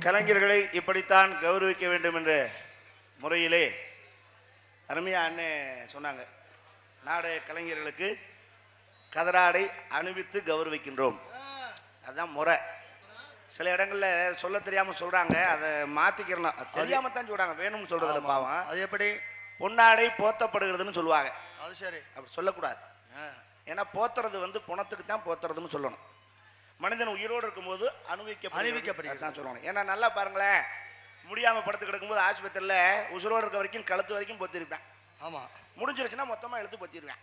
கலைஞர்களை இப்படித்தான் கௌரவிக்க வேண்டும் என்ற முறையிலே அருமையா அண்ணே சொன்னாங்க. நாடக கலைஞர்களுக்கு கதராடை அணிவித்து கௌரவிக்கின்றோம். அதுதான் முறை. சில இடங்களில் சொல்ல தெரியாமல் சொல்கிறாங்க, அதை மாற்றிக்கிறணும். தெரியாம தான் சொல்கிறாங்க, வேணும்னு சொல்கிறதுல பாவம். அது எப்படி பொன்னாடை போத்தப்படுகிறதுன்னு சொல்லுவாங்க. அது சரி, அப்படி சொல்லக்கூடாது. ஏன்னா போத்துறது வந்து புணத்துக்கு தான் போத்துறதுன்னு சொல்லணும். மனிதன் உயிரோடு இருக்கும்போது அணிவிக்கப்படுகிறது தான் சொல்லணும். ஏன்னா நல்லா பாருங்களேன், முடியாமல் படுத்து கிடக்கும்போது ஆஸ்பத்திரியில் உசுரோடு இருக்க வரைக்கும் கழுத்து வரைக்கும் பொத்திருப்பேன். ஆமாம், முடிஞ்சிருச்சுன்னா மொத்தமாக எழுத்து பொத்திடுவேன்.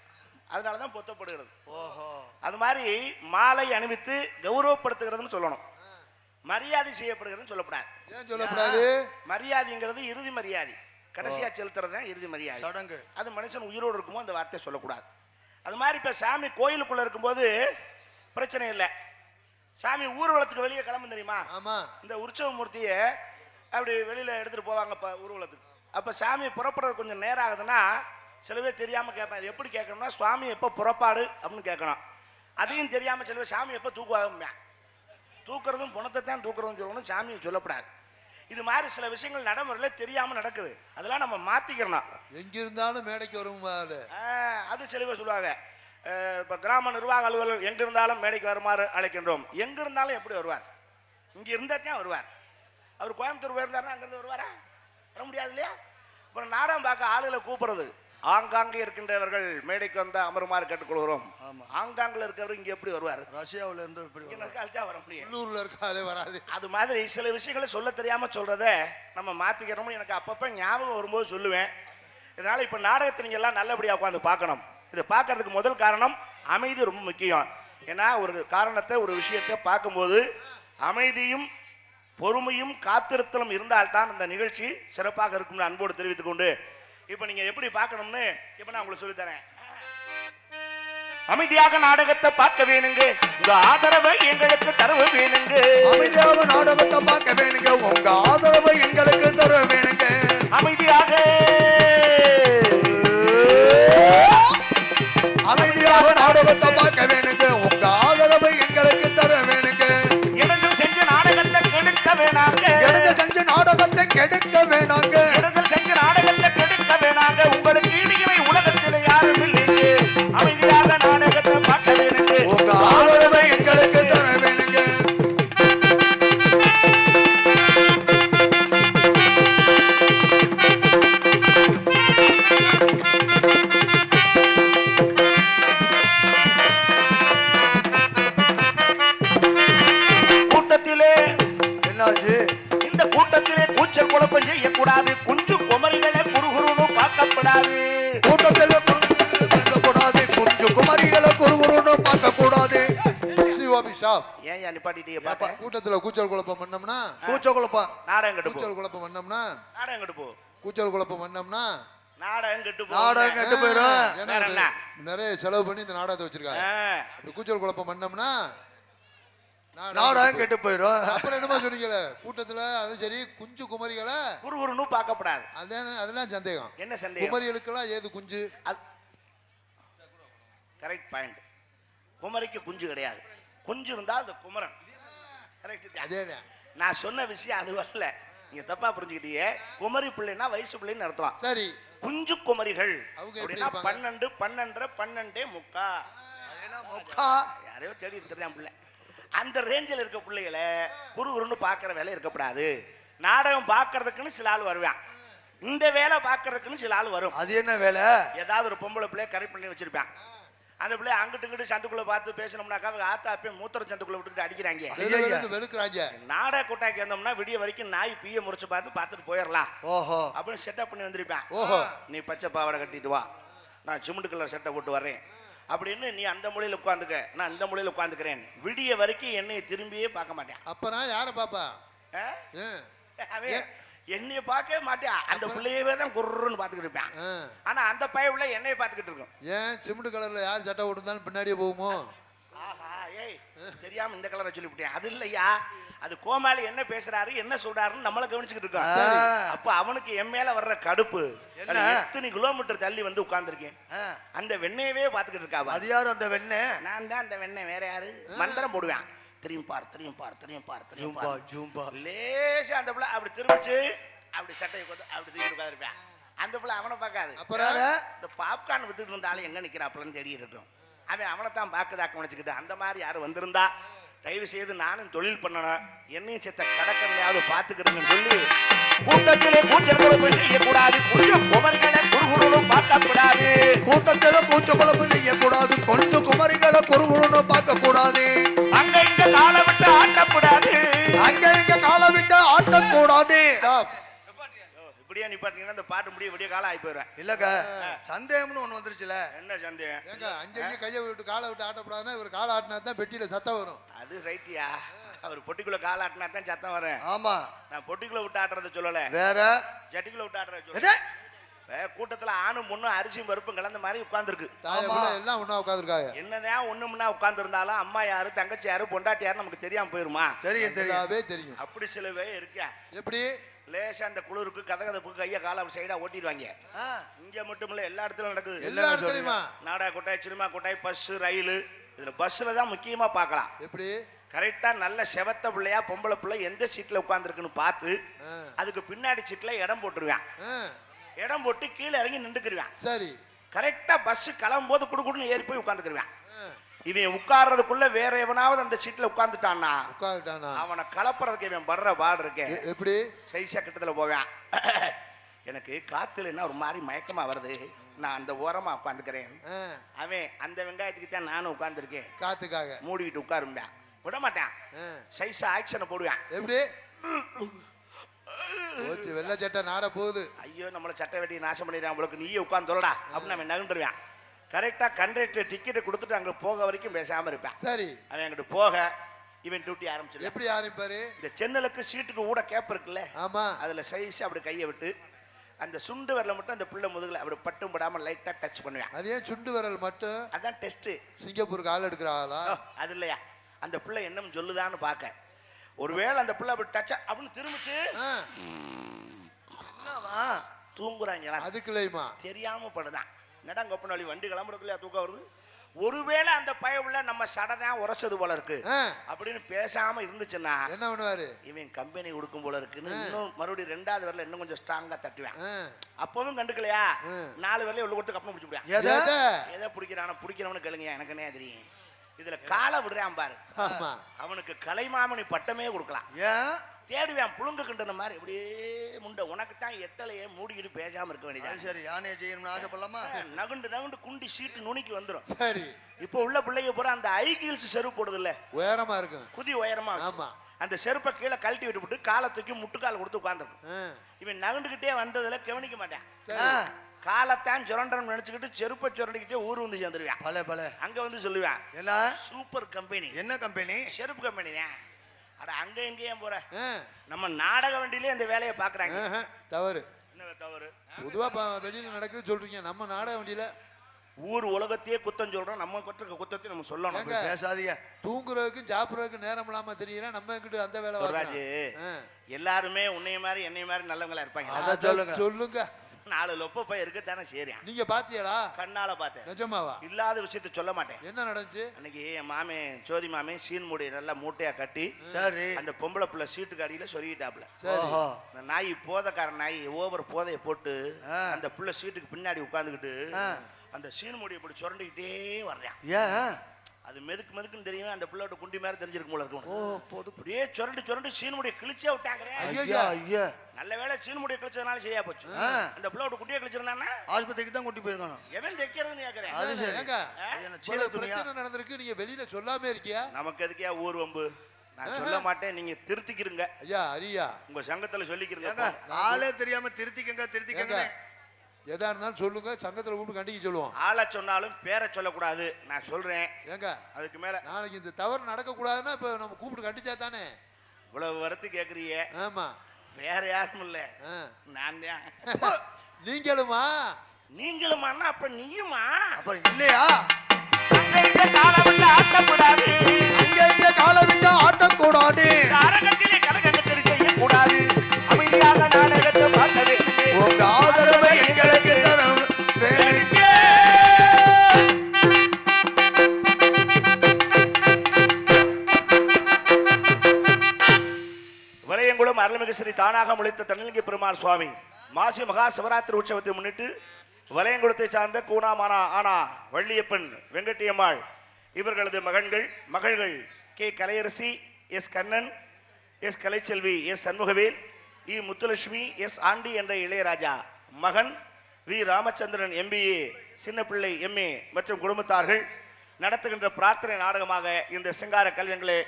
அதனால தான் பொத்தப்படுகிறது. ஓஹோ, அது மாதிரி மாலை அணிவித்து கௌரவப்படுத்துகிறதுன்னு சொல்லணும். மரியாதை செய்யப்படுகிறதுன்னு சொல்லக்கூடாது. ஏன் சொல்லக்கூடாது? மரியாதைங்கிறது இறுதி மரியாதை, கடைசியாக செலுத்துறது தான் இறுதி மரியாதை சடங்கு. அது மனுஷன் உயிரோடு இருக்கும்போது அந்த வார்த்தையை சொல்லக்கூடாது. அது மாதிரி இப்போ சாமி கோயிலுக்குள்ளே இருக்கும்போது பிரச்சனை இல்லை. சாமி ஊர்வலத்துக்கு வெளியே கிளம்பு தெரியுமா? ஆமாம், இந்த உற்சவ மூர்த்தியை அப்படி வெளியில் எடுத்துகிட்டு போவாங்க இப்போ ஊர்வலத்துக்கு. அப்போ சாமி புறப்படுறது கொஞ்சம் நேரம் ஆகுதுன்னா சில பேர் தெரியாமல் கேட்பேன். அது எப்படி கேட்கணும்னா, சுவாமி எப்போ புறப்பாடு அப்படின்னு கேட்கணும். அதையும் தெரியாமல் சில பேர் சாமி எப்போ தூக்குவாங்க. தூக்குறதும் புணத்தை தான் தூக்குறதும் சொல்லணும், சாமியை சொல்லப்படாது. இது மாதிரி சில விஷயங்கள் நடைமுறையில் தெரியாமல் நடக்குது. அதெல்லாம் நம்ம மாற்றிக்கிறோம். எங்கிருந்தாலும் மேடைக்கு வரும் அது சில பேர் சொல்லுவாங்க. இப்போ கிராம நிர்வாக அலுவலர் எங்கிருந்தாலும் மேடைக்கு வருமாறு அழைக்கின்றோம். எங்கிருந்தாலும் எப்படி வருவார்? இங்கே இருந்தால் தான் வருவார். அவர் கோயம்புத்தூர் போயிருந்தாருன்னா அங்கேருந்து வருவாரா? வர முடியாது இல்லையா? அப்புறம் நாடகம் பார்க்க ஆளுகளை கூப்பிடுறது. ஆங்காங்கே இருக்கின்றவர்கள் மேடைக்கு வந்தால் அமருமாறு கேட்டுக்கொள்கிறோம். ஆமாம், ஆங்காங்கில் இருக்கிறவர் இங்கே எப்படி வருவார்? ரஷ்யாவில் இருந்து வர முடியும், உள்ளூரில் இருக்காலே வராது. அது மாதிரி சில விஷயங்களை சொல்ல தெரியாமல் சொல்கிறத நம்ம மாற்றிக்கிறோம்னு எனக்கு அப்பப்போ ஞாபகம் வரும்போது சொல்லுவேன். இதனால் இப்போ நாடகத்தை நீங்கள் எல்லாம் நல்லபடியாக உட்காந்து பார்க்கணும். இதை பார்க்கறதுக்கு முதல் காரணம் அமைதி ரொம்ப முக்கியம். ஏன்னா ஒரு காரணத்தை ஒரு விஷயத்தை பார்க்கும்போது அமைதியும் பொறுமையும் காத்திருத்தலும் இருந்தால்தான் அந்த நிகழ்ச்சி சிறப்பாக இருக்கும்னு அன்போடு தெரிவித்துக் கொண்டு இப்போ நீங்கள் எப்படி பார்க்கணும்னு இப்போ நான் உங்களுக்கு சொல்லித்தரேன். அமைதியாக நாடகத்தை பார்க்க வேணுங்க, உங்க ஆதரவை எங்களுக்கு தர வேணுங்க. அமைதியாக நாடகத்தை பார்க்க வேணுங்க, உங்க ஆதரவை எங்களுக்கு தர வேணுங்க. அமைதியாக நாடகத்தை பார்க்க வேணுங்க, உங்க ஆதரவை எங்களுக்கு தர வேணுங்க. இடங்கள் செஞ்ச நாடகத்தை கெடுக்க வேணாங்க, இடங்கள் செஞ்ச நாடகத்தை கெடுக்க வேணாங்க, இடங்கள் செஞ்ச நாடகத்தை கெடுக்க வேணாங்க. உங்களுக்கு ஈடுகளை உலகத்தில் யாரும் இல்லைங்க. அமைதியாக நாடகத்தை பார்க்க வேணுங்க, உங்க ஆதரவை எங்களுக்கு தர வேணுங்க. இந்த கூட்டத்திலே கூச்சல் குழப்பம் செய்யக்கூடாது. குஞ்சு குமரிகளை குறுகுறுன்னு பார்க்கப்படாது. கூட்டத்திலே கூடாது, குஞ்சு குமரிகளை குறுகுறுன்னு பார்க்கக்கூடாது. ஏன் நிப்பாட்டிட்டீங்க? பாப்பா கூட்டத்துல கூச்சல் குழப்பம் பண்ணோம்னா கூச்சல் குழப்பம் நாடகம் கெட்டு. கூச்சல் குழப்பம் பண்ணோம்னா நாடகம் கெட்டு போ. கூச்சல் குழப்பம் பண்ணோம்னா நாடகம் கெட்டு போ. நாடகம் கெட்டு போயிடும். நிறைய செலவு பண்ணி இந்த நாடகத்தை வச்சிருக்காங்க. கூச்சல் குழப்பம் பண்ணோம்னா நாடகம் கெட்டு போயிடும். அப்புறம் என்னமா சொன்னீங்க கூட்டத்துல? அது சரி, குஞ்சு குமரிகளை குறுகுறுன்னு பார்க்கப்படாது. அதெல்லாம் சந்தேகம். என்ன சந்தேகம்? குமரிகளுக்கெல்லாம் ஏது குஞ்சு? Correct point. குமரிக்கு குஞ்சு கிடையாது. குஞ்சு இருந்தால் அது குமரன். கரெக்ட். நான் சொன்ன விஷயம் அது வரல, நீங்க தப்பா புரிஞ்சுக்கிட்டீங்க. குமரி பிள்ளைன்னா வயசு பிள்ளைன்னு அர்த்தம். சரி, குஞ்சு குமரிகள் அப்படின்னா 12, 12, 12 முக்கா. யாரையோ தேடி தெரியாம பிள்ளை. அந்த ரேஞ்சில் இருக்க பிள்ளைகளை குறுகுறுன்னு பார்க்குற வேலை இருக்கப்படாது. நாடகம் பார்க்கறதுக்குன்னு சில ஆள் வருவான், இந்த வேலை பார்க்கறதுக்குன்னு சில ஆள் வரும். அது என்ன வேலை? ஏதாவது ஒரு பொம்பளை பிள்ளைய கரெக்ட் பண்ணி வச்சிருப்பான். அந்த பிள்ளைய அங்கிட்டு இங்கிட்டு சந்துக்குள்ள பார்த்து பேசணும்னாக்கா ஆத்தா அப்பயே மூத்திர சந்துக்குள்ள விட்டுட்டு அடிக்கிறாங்க. நாடக கூட்டாக்கி வந்தோம்னா விடிய வரைக்கும் நாய் பீய முறைச்சு பார்த்துட்டு போயிடலாம். ஓஹோ அப்படின்னு செட்டப் பண்ணி வந்திருப்பேன். ஓஹோ, நீ பச்சை பாவாடை கட்டிட்டு வா, நான் சிமெண்ட் கலர் சட்டை போட்டு வரேன் அப்படின்னு. நீ அந்த மொழியில் உட்காந்துக்க, நான் இந்த மொழியில் உட்காந்துக்கிறேன். விடிய வரைக்கும் என்னைய திரும்பியே பார்க்க மாட்டேன். அப்புறம் யாரை பாப்பா? என்னைய பார்க்கவே மாட்டேன். அந்த பிள்ளையவே தான் குர்ன்னு பார்த்துக்கிட்டு இருப்பேன். ஆனா அந்த பைய உள்ள என்னைய பார்த்துக்கிட்டு இருக்கும். ஏன் சிமெண்ட் கலர்ல யார் சட்டை போட்டுருந்தாலும் பின்னாடியே போகுமோ? ஆஹா, ஏய் தெரியாம இந்த கலரை சொல்லிவிட்டேன். அது இல்லையா, அது கோமாளி என்ன பேசுறாரு என்ன சொல்றாருன்னு நம்மள கவனிச்சுக்கிட்டு இருக்கோம். அப்ப அவனுக்கு என் மேல வர்ற கடுப்பு. எத்தனை கிலோமீட்டர் தள்ளி வந்து உட்கார்ந்துருக்கேன், அந்த வெண்ணையவே பார்த்துக்கிட்டு இருக்கா. அது யாரும் அந்த வெண்ணெய்? நான் தான் அந்த வெண்ணெய், வேற யாரு? மந்திரம் போடுவேன். திரும்பி பார் திரும்பி பார் திரும்பி பார் திரும்பி ஜூம்பா பார் ஜூம்பா லேசா அந்த பிள்ளை அப்படி திரும்பிச்சு அப்படி சட்டையை கொத்து அப்படி தூக்கி உட்காந்துருப்பேன். அந்த பிள்ளை அவனை பார்க்காது. அப்புறம் இந்த பாப்கார்ன் வித்துட்டு இருந்தாலும் எங்க நிக்கிறாப்புலன்னு தேடி இருக்கும். அவன் அவனை தான் பாக்குதாக்க நினைச்சுக்கிட்டு அந்த மாதிரி யாரும் வந்திருந்தா தயவு செய்து நானும் தொழில் பண்ணணும், என்னையும் செத்த கடற்கரையாவது பாத்துக்கிறேன்னு சொல்லி கூட்டத்திலே கூச்சல் செய்யக்கூடாது, குமரிகளை குறுகுறுன்னு பார்க்க கூடாது, கூட்டத்தில கூச்ச குழம்பு செய்யக்கூடாது, கொஞ்சம் குமரிகளை குறுகுறுன்னு பார்க்க கூடாது, அங்க இங்க காலை விட்டு ஆட்டக்கூடாது, அங்க இங்க காலை விட்டு ஆட்டக்கூடாது. இப்படியே நிப்பாட்டீங்கன்னா இந்த பாட்டு முடிய விடிய காலம் ஆகி போயிடுவேன். இல்லக்க சந்தேகம்னு ஒண்ணு வந்துருச்சுல. என்ன சந்தேகம்? ஏங்க அஞ்சு கையை விட்டு காலை விட்டு ஆட்டக்கூடாதுன்னா இவர் காலை ஆட்டினா தான் பெட்டியில சத்தம் வரும். அது ரைட்டியா? அவர் பொட்டிக்குள்ள கால் ஆட்டினா தான் சத்தம் வரும். ஆமா, நான் பொட்டிக்குள்ள விட்டு ஆட்டுறத சொல்லல, வேற ஜட்டிக்குள்ள விட்டு ஆட்டுறத சொல்ல. கூட்டத்துல ஆணும் பொண்ணும் அரிசியும் பருப்பும் கலந்த மாதிரி உட்கார்ந்துருக்கு. எல்லாம் ஒண்ணா உட்காந்துருக்காங்க. என்னதான் ஒண்ணு முன்னா உட்கார்ந்து இருந்தாலும் அம்மா யாரு தங்கச்சி யாரு பொண்டாட்டி யாரு நமக்கு தெரியாம போயிருமா? தெரியும் தெரியும் தெரியும். அப்படி சிலவே இருக்கா. எப்படி லேசா அந்த குளிருக்கு கதகதப்புக்கு கையை கால சைடா ஓட்டிடுவாங்க. இங்க மட்டும் இல்ல, எல்லா இடத்துலயும் நடக்குது. எல்லா இடத்துலயுமா? நாடா கொட்டாய், சினிமா கொட்டாய், பஸ், ரயில், இதுல பஸ்ல தான் முக்கியமா பார்க்கலாம். எப்படி கரெக்டா நல்ல செவத்த பிள்ளையா பொம்பளை பிள்ளை எந்த சீட்ல உட்கார்ந்துருக்குன்னு பார்த்து அதுக்கு பின்னாடி சீட்ல இடம் போட்டுருவேன். இடம் போட்டு கீழே இறங்கி நின்றுக்குருவேன். சரி, கரெக்டா பஸ் கிளம்பும் போது குடுக்குடுன்னு ஏறி போய் உட்காந்துக்குருவேன். இவன் உட்கார்றதுக்குள்ள வேற எவனாவது அந்த சீட்ல உட்காந்துட்டான்னா அவனை கலப்புறதுக்கு இவன் படுற பாடு இருக்கேன். எப்படி சைஸா கிட்டத்துல போவேன். எனக்கு காத்துல என்ன ஒரு மாதிரி மயக்கமா வருது, நான் அந்த ஓரமா உட்காந்துக்கிறேன். அவன் அந்த வெங்காயத்துக்கு தான் நானும் உட்கார்ந்துருக்கேன், காத்துக்காக மூடிக்கிட்டு உட்காரும்பேன், விட மாட்டேன். சைஸா ஆக்ஷனை போடுவேன். எப்படி வெள்ளை சட்டை நார போகுது. ஐயோ நம்மள சட்டை வெட்டி நாசம் பண்ணிடுறான் உங்களுக்கு, நீயே உட்காந்து சொல்லடா அப்படின்னு அவன் நகண்டுருவேன். கரெக்டா கண்டக்டர் டிக்கெட்டை கொடுத்துட்டு அங்க போக வரைக்கும் பேசாம இருப்பேன். சரி, அவன் அங்கிட்டு போக இவன் டியூட்டி ஆரம்பிச்சு. எப்படி ஆரம்பிப்பாரு? இந்த சென்னலுக்கு சீட்டுக்கு ஊட கேப் இருக்குல்ல, ஆமா, அதுல சைஸ் அப்படி கையை விட்டு அந்த சுண்டு வரல மட்டும் அந்த பிள்ளை முதுகுல அப்படி பட்டும் படாம லைட்டா டச் பண்ணுவேன். அது ஏன் சுண்டு விரல் மட்டும்? அதான் டெஸ்ட். சிங்கப்பூருக்கு ஆள் எடுக்கிற ஆளா? அது இல்லையா, அந்த பிள்ளை என்ன சொல்லுதான்னு பாக்க. ஒருவேளை அந்த பிள்ளை அப்படி டச் அப்படின்னு திரும்பிச்சு தூங்குறாங்களா, அதுக்குள்ளேயுமா தெரியாம படுதான். நடங்கொப்பனாளி வண்டி கிளம்புறதுக்குள்ளே தூக்கம் வருது. ஒருவேளை அந்த பயவுல நம்ம சடதான் உரைச்சது போல இருக்கு அப்படின்னு பேசாம இருந்துச்சுன்னா என்ன பண்ணுவாரு? இவன் கம்பெனி கொடுக்கும் போல இருக்குன்னு இன்னும் மறுபடியும் ரெண்டாவது வரல இன்னும் கொஞ்சம் ஸ்ட்ராங்கா தட்டுவேன். அப்பவும் கண்டுக்கலையா, 4 வரல உள்ள கொடுத்து கப்பம் பிடிச்சு விடுவேன். எதை பிடிக்கிறானு கேளுங்க, எனக்கு என்ன தெரியும். இதுல காலை விடுறான் பாரு, அவனுக்கு கலைமாமணி பட்டமே கொடுக்கலாம். தேடுவேன் புழுங்க கிண்டன மாதிரி அப்படியே முண்டை. உனக்கு தான் எட்டலையே மூடிக்கிட்டு பேசாம இருக்க வேண்டியது. சரி, யானையை செய்யணும்னு ஆசைப்படலாமா? நகுண்டு குண்டி சீட்டு நுனிக்கு வந்துடும். சரி, இப்போ உள்ள பிள்ளைங்க பூரா அந்த ஹைகீல்ஸ் செருப்பு போடுது இல்ல, உயரமா இருக்கும், குதி உயரமா. ஆமா, அந்த செருப்பை கீழே கழட்டி விட்டு காலை தூக்கி முட்டுக்கால் கொடுத்து உட்காந்துருக்கும். இவன் நகுண்டுகிட்டே வந்ததுல கவனிக்க மாட்டேன். காலத்தான் சுரண்டனம் நினைச்சுக்கிட்டு செருப்பை சுரண்டிக்கிட்டே ஊர் வந்து சேர்ந்துருவேன். பல பல அங்க வந்து சொல்லுவேன், என்ன சூப்பர் கம்பெனி. என்ன கம்பெனி? செருப்பு கம்பெனி தான். அட அங்க எங்கேயும் போற, நம்ம நாடக வண்டியிலே அந்த வேலையை பாக்குறாங்க. தவறு. என்ன தவறு? பொதுவா வெளியில நடக்குது சொல்றீங்க, நம்ம நாடக வண்டியில ஊர் உலகத்தையே குத்தம் சொல்றோம், நம்ம குத்தத்தை நம்ம சொல்லணும். பேசாதீங்க. தூங்குறதுக்கும் சாப்பிடுறதுக்கும் நேரம் இல்லாம தெரியல, நம்ம எங்கிட்ட அந்த வேலை. ராஜு, எல்லாருமே உன்னைய மாதிரி என்னைய மாதிரி நல்லவங்களா இருப்பாங்க. அத சொல்லுங்க. 4 லொப்ப பைய இருக்கத்தானே சரியா. நீங்க பாத்தீங்களா? கண்ணால பார்த்தேன். நிஜமாவா? இல்லாத விஷயத்தை சொல்ல மாட்டேன். என்ன நடந்துச்சு அன்னைக்கு? என் மாமே ஜோதி மாமே சீன் மூடி நல்லா மூட்டையா கட்டி சரி அந்த பொம்பளை பிள்ளை சீட்டுக்கு அடியில சொருகிட்டாப்ல. அந்த நாய் போதைக்கார நாய் ஓவர் போதைய போட்டு அந்த புள்ள சீட்டுக்கு பின்னாடி உட்கார்ந்துக்கிட்டு அந்த சீன் மூடி இப்படி சுரண்டிக்கிட்டே வர்றான். அது மெதுக்குன்னு தெரியும், அந்த பிள்ளோட குண்டி மாதிரி தெரிஞ்சிருக்கும் போல இருக்கும். அப்படியே சுரண்டி சீன் முடிய கிழிச்சே விட்டாங்க. நல்ல வேலை சீன் முடிய கிழிச்சதுனால சரியா போச்சு. அந்த பிள்ளோட குட்டியை கிழிச்சிருந்தானா ஆஸ்பத்திரிக்கு தான் கூட்டி போயிருக்கணும். எவன் தைக்கிறதுன்னு கேக்குறேன். நடந்திருக்கு, நீங்க வெளியில சொல்லாம இருக்கியா? நமக்கு எதுக்கியா ஊர் வம்பு? நான் சொல்ல மாட்டேன், நீங்க திருத்திக்கிறீங்க. ஐயா அரியா, உங்க சங்கத்துல சொல்லிக்கிறீங்க. ஆளே தெரியாம திருத்திக்கங்க. எதா இருந்தாலும் சொல்லுங்க, சங்கத்துல கூப்பிட்டு கண்டிக்க சொல்லுவோம். ஆளை சொன்னாலும் பேரை சொல்லக்கூடாது, நான் சொல்றேன். ஏங்க அதுக்கு மேல நாளைக்கு இந்த தவறு நடக்க கூடாதுன்னா இப்ப நம்ம கூப்பிட்டு கண்டிச்சா தானே. இவ்வளவு வரத்து கேக்குறீங்க. ஆமா, வேற யாரும் இல்ல, நான் தான். நீங்களுமா? நீங்களுமான்னா அப்ப நீயுமா? அப்புறம் இல்லையா? காலை விட்டு ஆட்டக்கூடாது, அங்க காலை விட்டு ஆட்டக்கூடாது, அரங்கத்திலே கலகத்தில் செய்யக்கூடாது, அமைதியாக நாடகத்தை பார்க்க வேண்டும். உங்க ஆதரவை எங்களுக்கு தரும் வேணுங்க. வலையங்குளம் அருள்மிகு ஸ்ரீ தானாக முளைத்த தன்னலிங்க பெருமாள் சுவாமி மாசி மகா சிவராத்திரி உற்சவத்தை முன்னிட்டு வலையங்குளத்தை சார்ந்த கூனாமானா ஆனா வள்ளியப்பன் வெங்கட்டியம்மாள் இவர்களது மகள்கள் K Kalaiyarasi S Kannan S Kalaiselvi S Shanmugavel E Muthulakshmi S Andi என்ற இளையராஜா மகன் வி ராமச்சந்திரன் MBA சின்ன பிள்ளை MA மற்றும் குடும்பத்தார்கள் நடத்துகின்ற பிரார்த்தனை நாடகமாக இந்த சிங்கார கல்யாணங்களே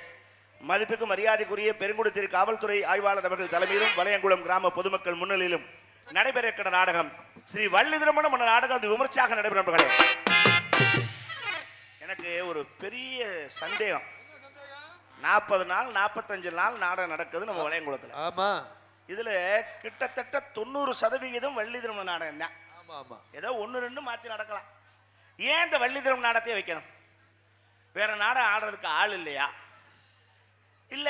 மதிப்புக்கு மரியாதைக்குரிய பெருங்குடித்திரு காவல்துறை ஆய்வாளர் அவர்கள் தலைமையிலும் வலையங்குளம் கிராம பொதுமக்கள் முன்னிலையிலும் நடைபெற நாடகம் ஸ்ரீ வள்ளி திருமணம் என்ற நாடகம் விமர்சையாக நடைபெறும். எனக்கு ஒரு பெரிய சந்தேகம். 40 நாள் 45 நாள் நாடகம் நடக்குது நம்ம வலையங்குளத்தில். ஆமா, இதுல கிட்டத்தட்ட 90% வள்ளி திருமண நாடகம் தான். ஆமா ஆமா, ஏதோ 1-2 மாற்றி நடக்கலாம். ஏன் இந்த வள்ளி திருமண நாடகத்தை வைக்கணும்? வேற நாடகம் ஆடுறதுக்கு ஆள் இல்லையா? இல்ல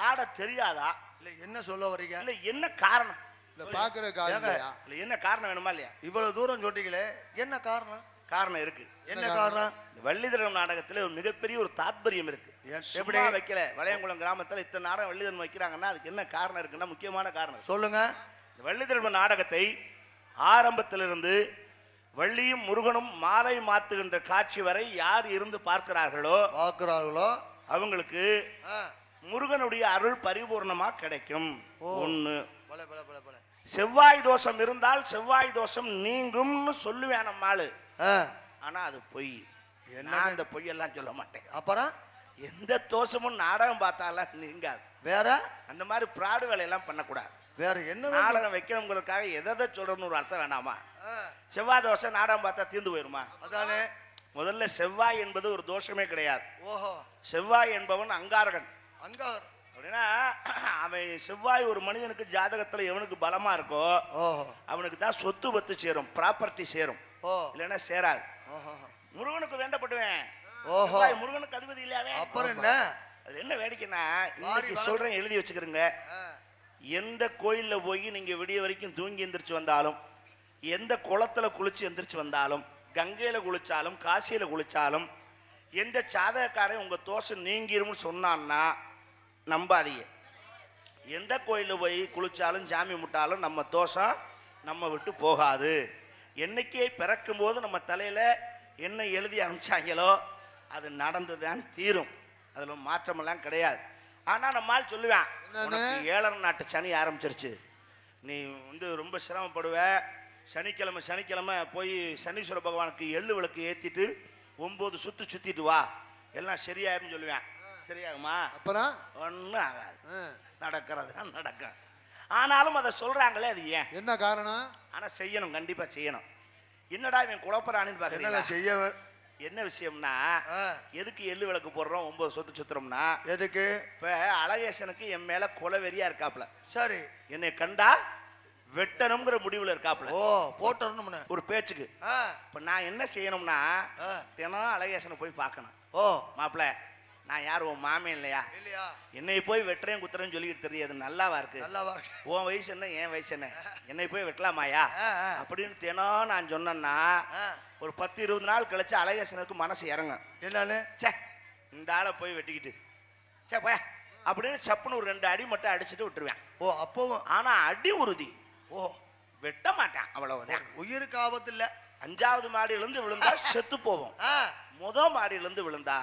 ஆட தெரியாதா? இல்ல என்ன சொல்ல வரீங்க? இல்ல என்ன காரணம்? இல்ல பாக்குற காரணம் இல்ல என்ன காரணம் வேணுமா இல்லையா? இவ்வளவு தூரம் சொல்றீங்களே, என்ன காரணம்? காரணம் இருக்கு. என்ன காரணம்? வள்ளி திருமண நாடகத்துல ஒரு மிகப்பெரிய ஒரு தாத்பரியம் இருக்கு. எப்படி வைக்கல வலையங்குளம் கிராமத்துல இத்தனை நாடகம் வள்ளி திருமணம் வைக்கிறாங்கன்னா அதுக்கு என்ன காரணம் இருக்குன்னா முக்கியமான காரணம் சொல்லுங்க. இந்த வள்ளி திருமண நாடகத்தை ஆரம்பத்திலிருந்து வள்ளியும் முருகனும் மாலை மாத்துகின்ற காட்சி வரை யார் இருந்து பார்க்கிறார்களோ அவங்களுக்கு முருகனுடைய அருள் பரிபூர்ணமா கிடைக்கும். ஒண்ணு. செவ்வாய் தோஷம் இருந்தால் செவ்வாய் தோஷம் நீங்கும்னு சொல்லுவேன் நம்மாளு. ஆனா அது பொய். நான் அந்த பொய்யெல்லாம் சொல்ல மாட்டேன். அப்புறம் எந்த தோஷமும் நாடகம் பார்த்தாலாம் நீங்காது. வேற அந்த மாதிரி பிராடு வேலையெல்லாம் பண்ணக்கூடாது. வேற என்ன நாடகம் வைக்கணுங்கிறதுக்காக எதை சொல்றதுன்னு ஒரு அர்த்தம் வேணாமா? செவ்வாய் தோஷம் நாடகம் பார்த்தா தீர்ந்து போயிருமா? அதானே. முதல்ல செவ்வாய் என்பது ஒரு தோஷமே கிடையாது. ஓஹோ. செவ்வாய் என்பவன் அங்காரகன். அங்கார் அப்படின்னா அவன் செவ்வாய் ஒரு மனிதனுக்கு ஜாதகத்துல எவனுக்கு பலமா இருக்கோ அவனுக்கு தான் சொத்து பத்து சேரும், ப்ராப்பர்ட்டி சேரும். இல்லைன்னா சேராது. முருகனுக்கு வேண்டப்பட்டுவேன். முருகனுக்கு அதிபதி இல்லையாவே. அப்புறம் என்ன? அது என்ன வேடிக்கைன்னா இன்னைக்கு சொல்றேன், எழுதி வச்சுக்கிறேங்க. எந்த கோயில்ல போய் நீங்க விடிய வரைக்கும் தூங்கி எந்திரிச்சு வந்தாலும், எந்த குளத்துல குளிச்சு எந்திரிச்சு வந்தாலும், கங்கையில குளிச்சாலும் காசியில குளிச்சாலும், எந்த சாதகக்காரன் உங்க தோஷம் நீங்கிரும்னு சொன்னான்னா நம்பாதீங்க. எந்த கோயிலில் போய் குளிச்சாலும் சாமி முட்டாலும் நம்ம தோஷம் நம்ம விட்டு போகாது. என்னைக்கே பிறக்கும் போது நம்ம தலையில என்ன எழுதி அனுப்பிச்சாங்களோ அது நடந்துதான் தீரும். அதுல மாற்றமெல்லாம் கிடையாது. ஆனா நம்மால் சொல்லுவேன், உனக்கு 7 நாட்டு சனி ஆரம்பிச்சிருச்சு, நீ ரொம்ப சிரமப்படுவ. சனிக்கிழமை போய் சனீஸ்வர பகவானுக்கு எள்ளு விளக்கு ஏற்றிட்டு 9 சுத்து சுத்திட்டு வா, எல்லாம் சரியாயிரும் சொல்லுவேன். சரியாகுமா? அப்புறம் ஒன்றும் ஆகாது. நடக்கிறது தான் நடக்கும். ஆனாலும் அதை சொல்றாங்களே, அது ஏன், என்ன காரணம்? ஆனா செய்யணும், கண்டிப்பா செய்யணும். என்னடா இவன் குழப்பறான்னு பாக்குறீங்களா? செய்ய என்ன விஷயம்னா, எதுக்கு எள்ளு விளக்கு போடுறோம் 9 சொத்து சுத்துறோம்னா, எதுக்கு? இப்ப அழகேசனுக்கு என் மேல கொலவெறியா இருக்காப்ல. சரி. என்னை கண்டா வெட்டணுங்கிற முடிவுல இருக்காப்ல. போட்டணும்னு ஒரு பேச்சுக்கு. இப்ப நான் என்ன செய்யணும்னா, தினம் அழகேசனை போய் பார்க்கணும். மாப்பிள்ள, நான் யார், உன் மாமே இல்லையா? என்னை போய் வெட்டுறேன் குத்துறேன்னு சொல்லிக்கிட்டு தெரியாது. நல்லாவா இருக்கு? உன் வயசு என்ன, என் வயசு என்ன, என்னை போய் வெட்டலாமாயா அப்படின்னு தினம் நான் சொன்னேன்னா ஒரு 10-20 நாள் கழிச்சு அழகேசனுக்கு மனசு இறங்கும். என்னன்னு, சே இந்த ஆளை போய் வெட்டிக்கிட்டு சே போய் அப்படின்னு சப்புன்னு ஒரு 2 அடி மட்டும் அடிச்சுட்டு விட்டுருவேன். அப்பவும் ஆனா அடி உறுதி. வெட்ட மாட்டான், அவ்வளவுதான். உயிருக்கு ஆபத்து இல்ல. 5வது மாடியிலிருந்து விழுந்தா செத்து போவோம். முதல் மாடியிலிருந்து விழுந்தா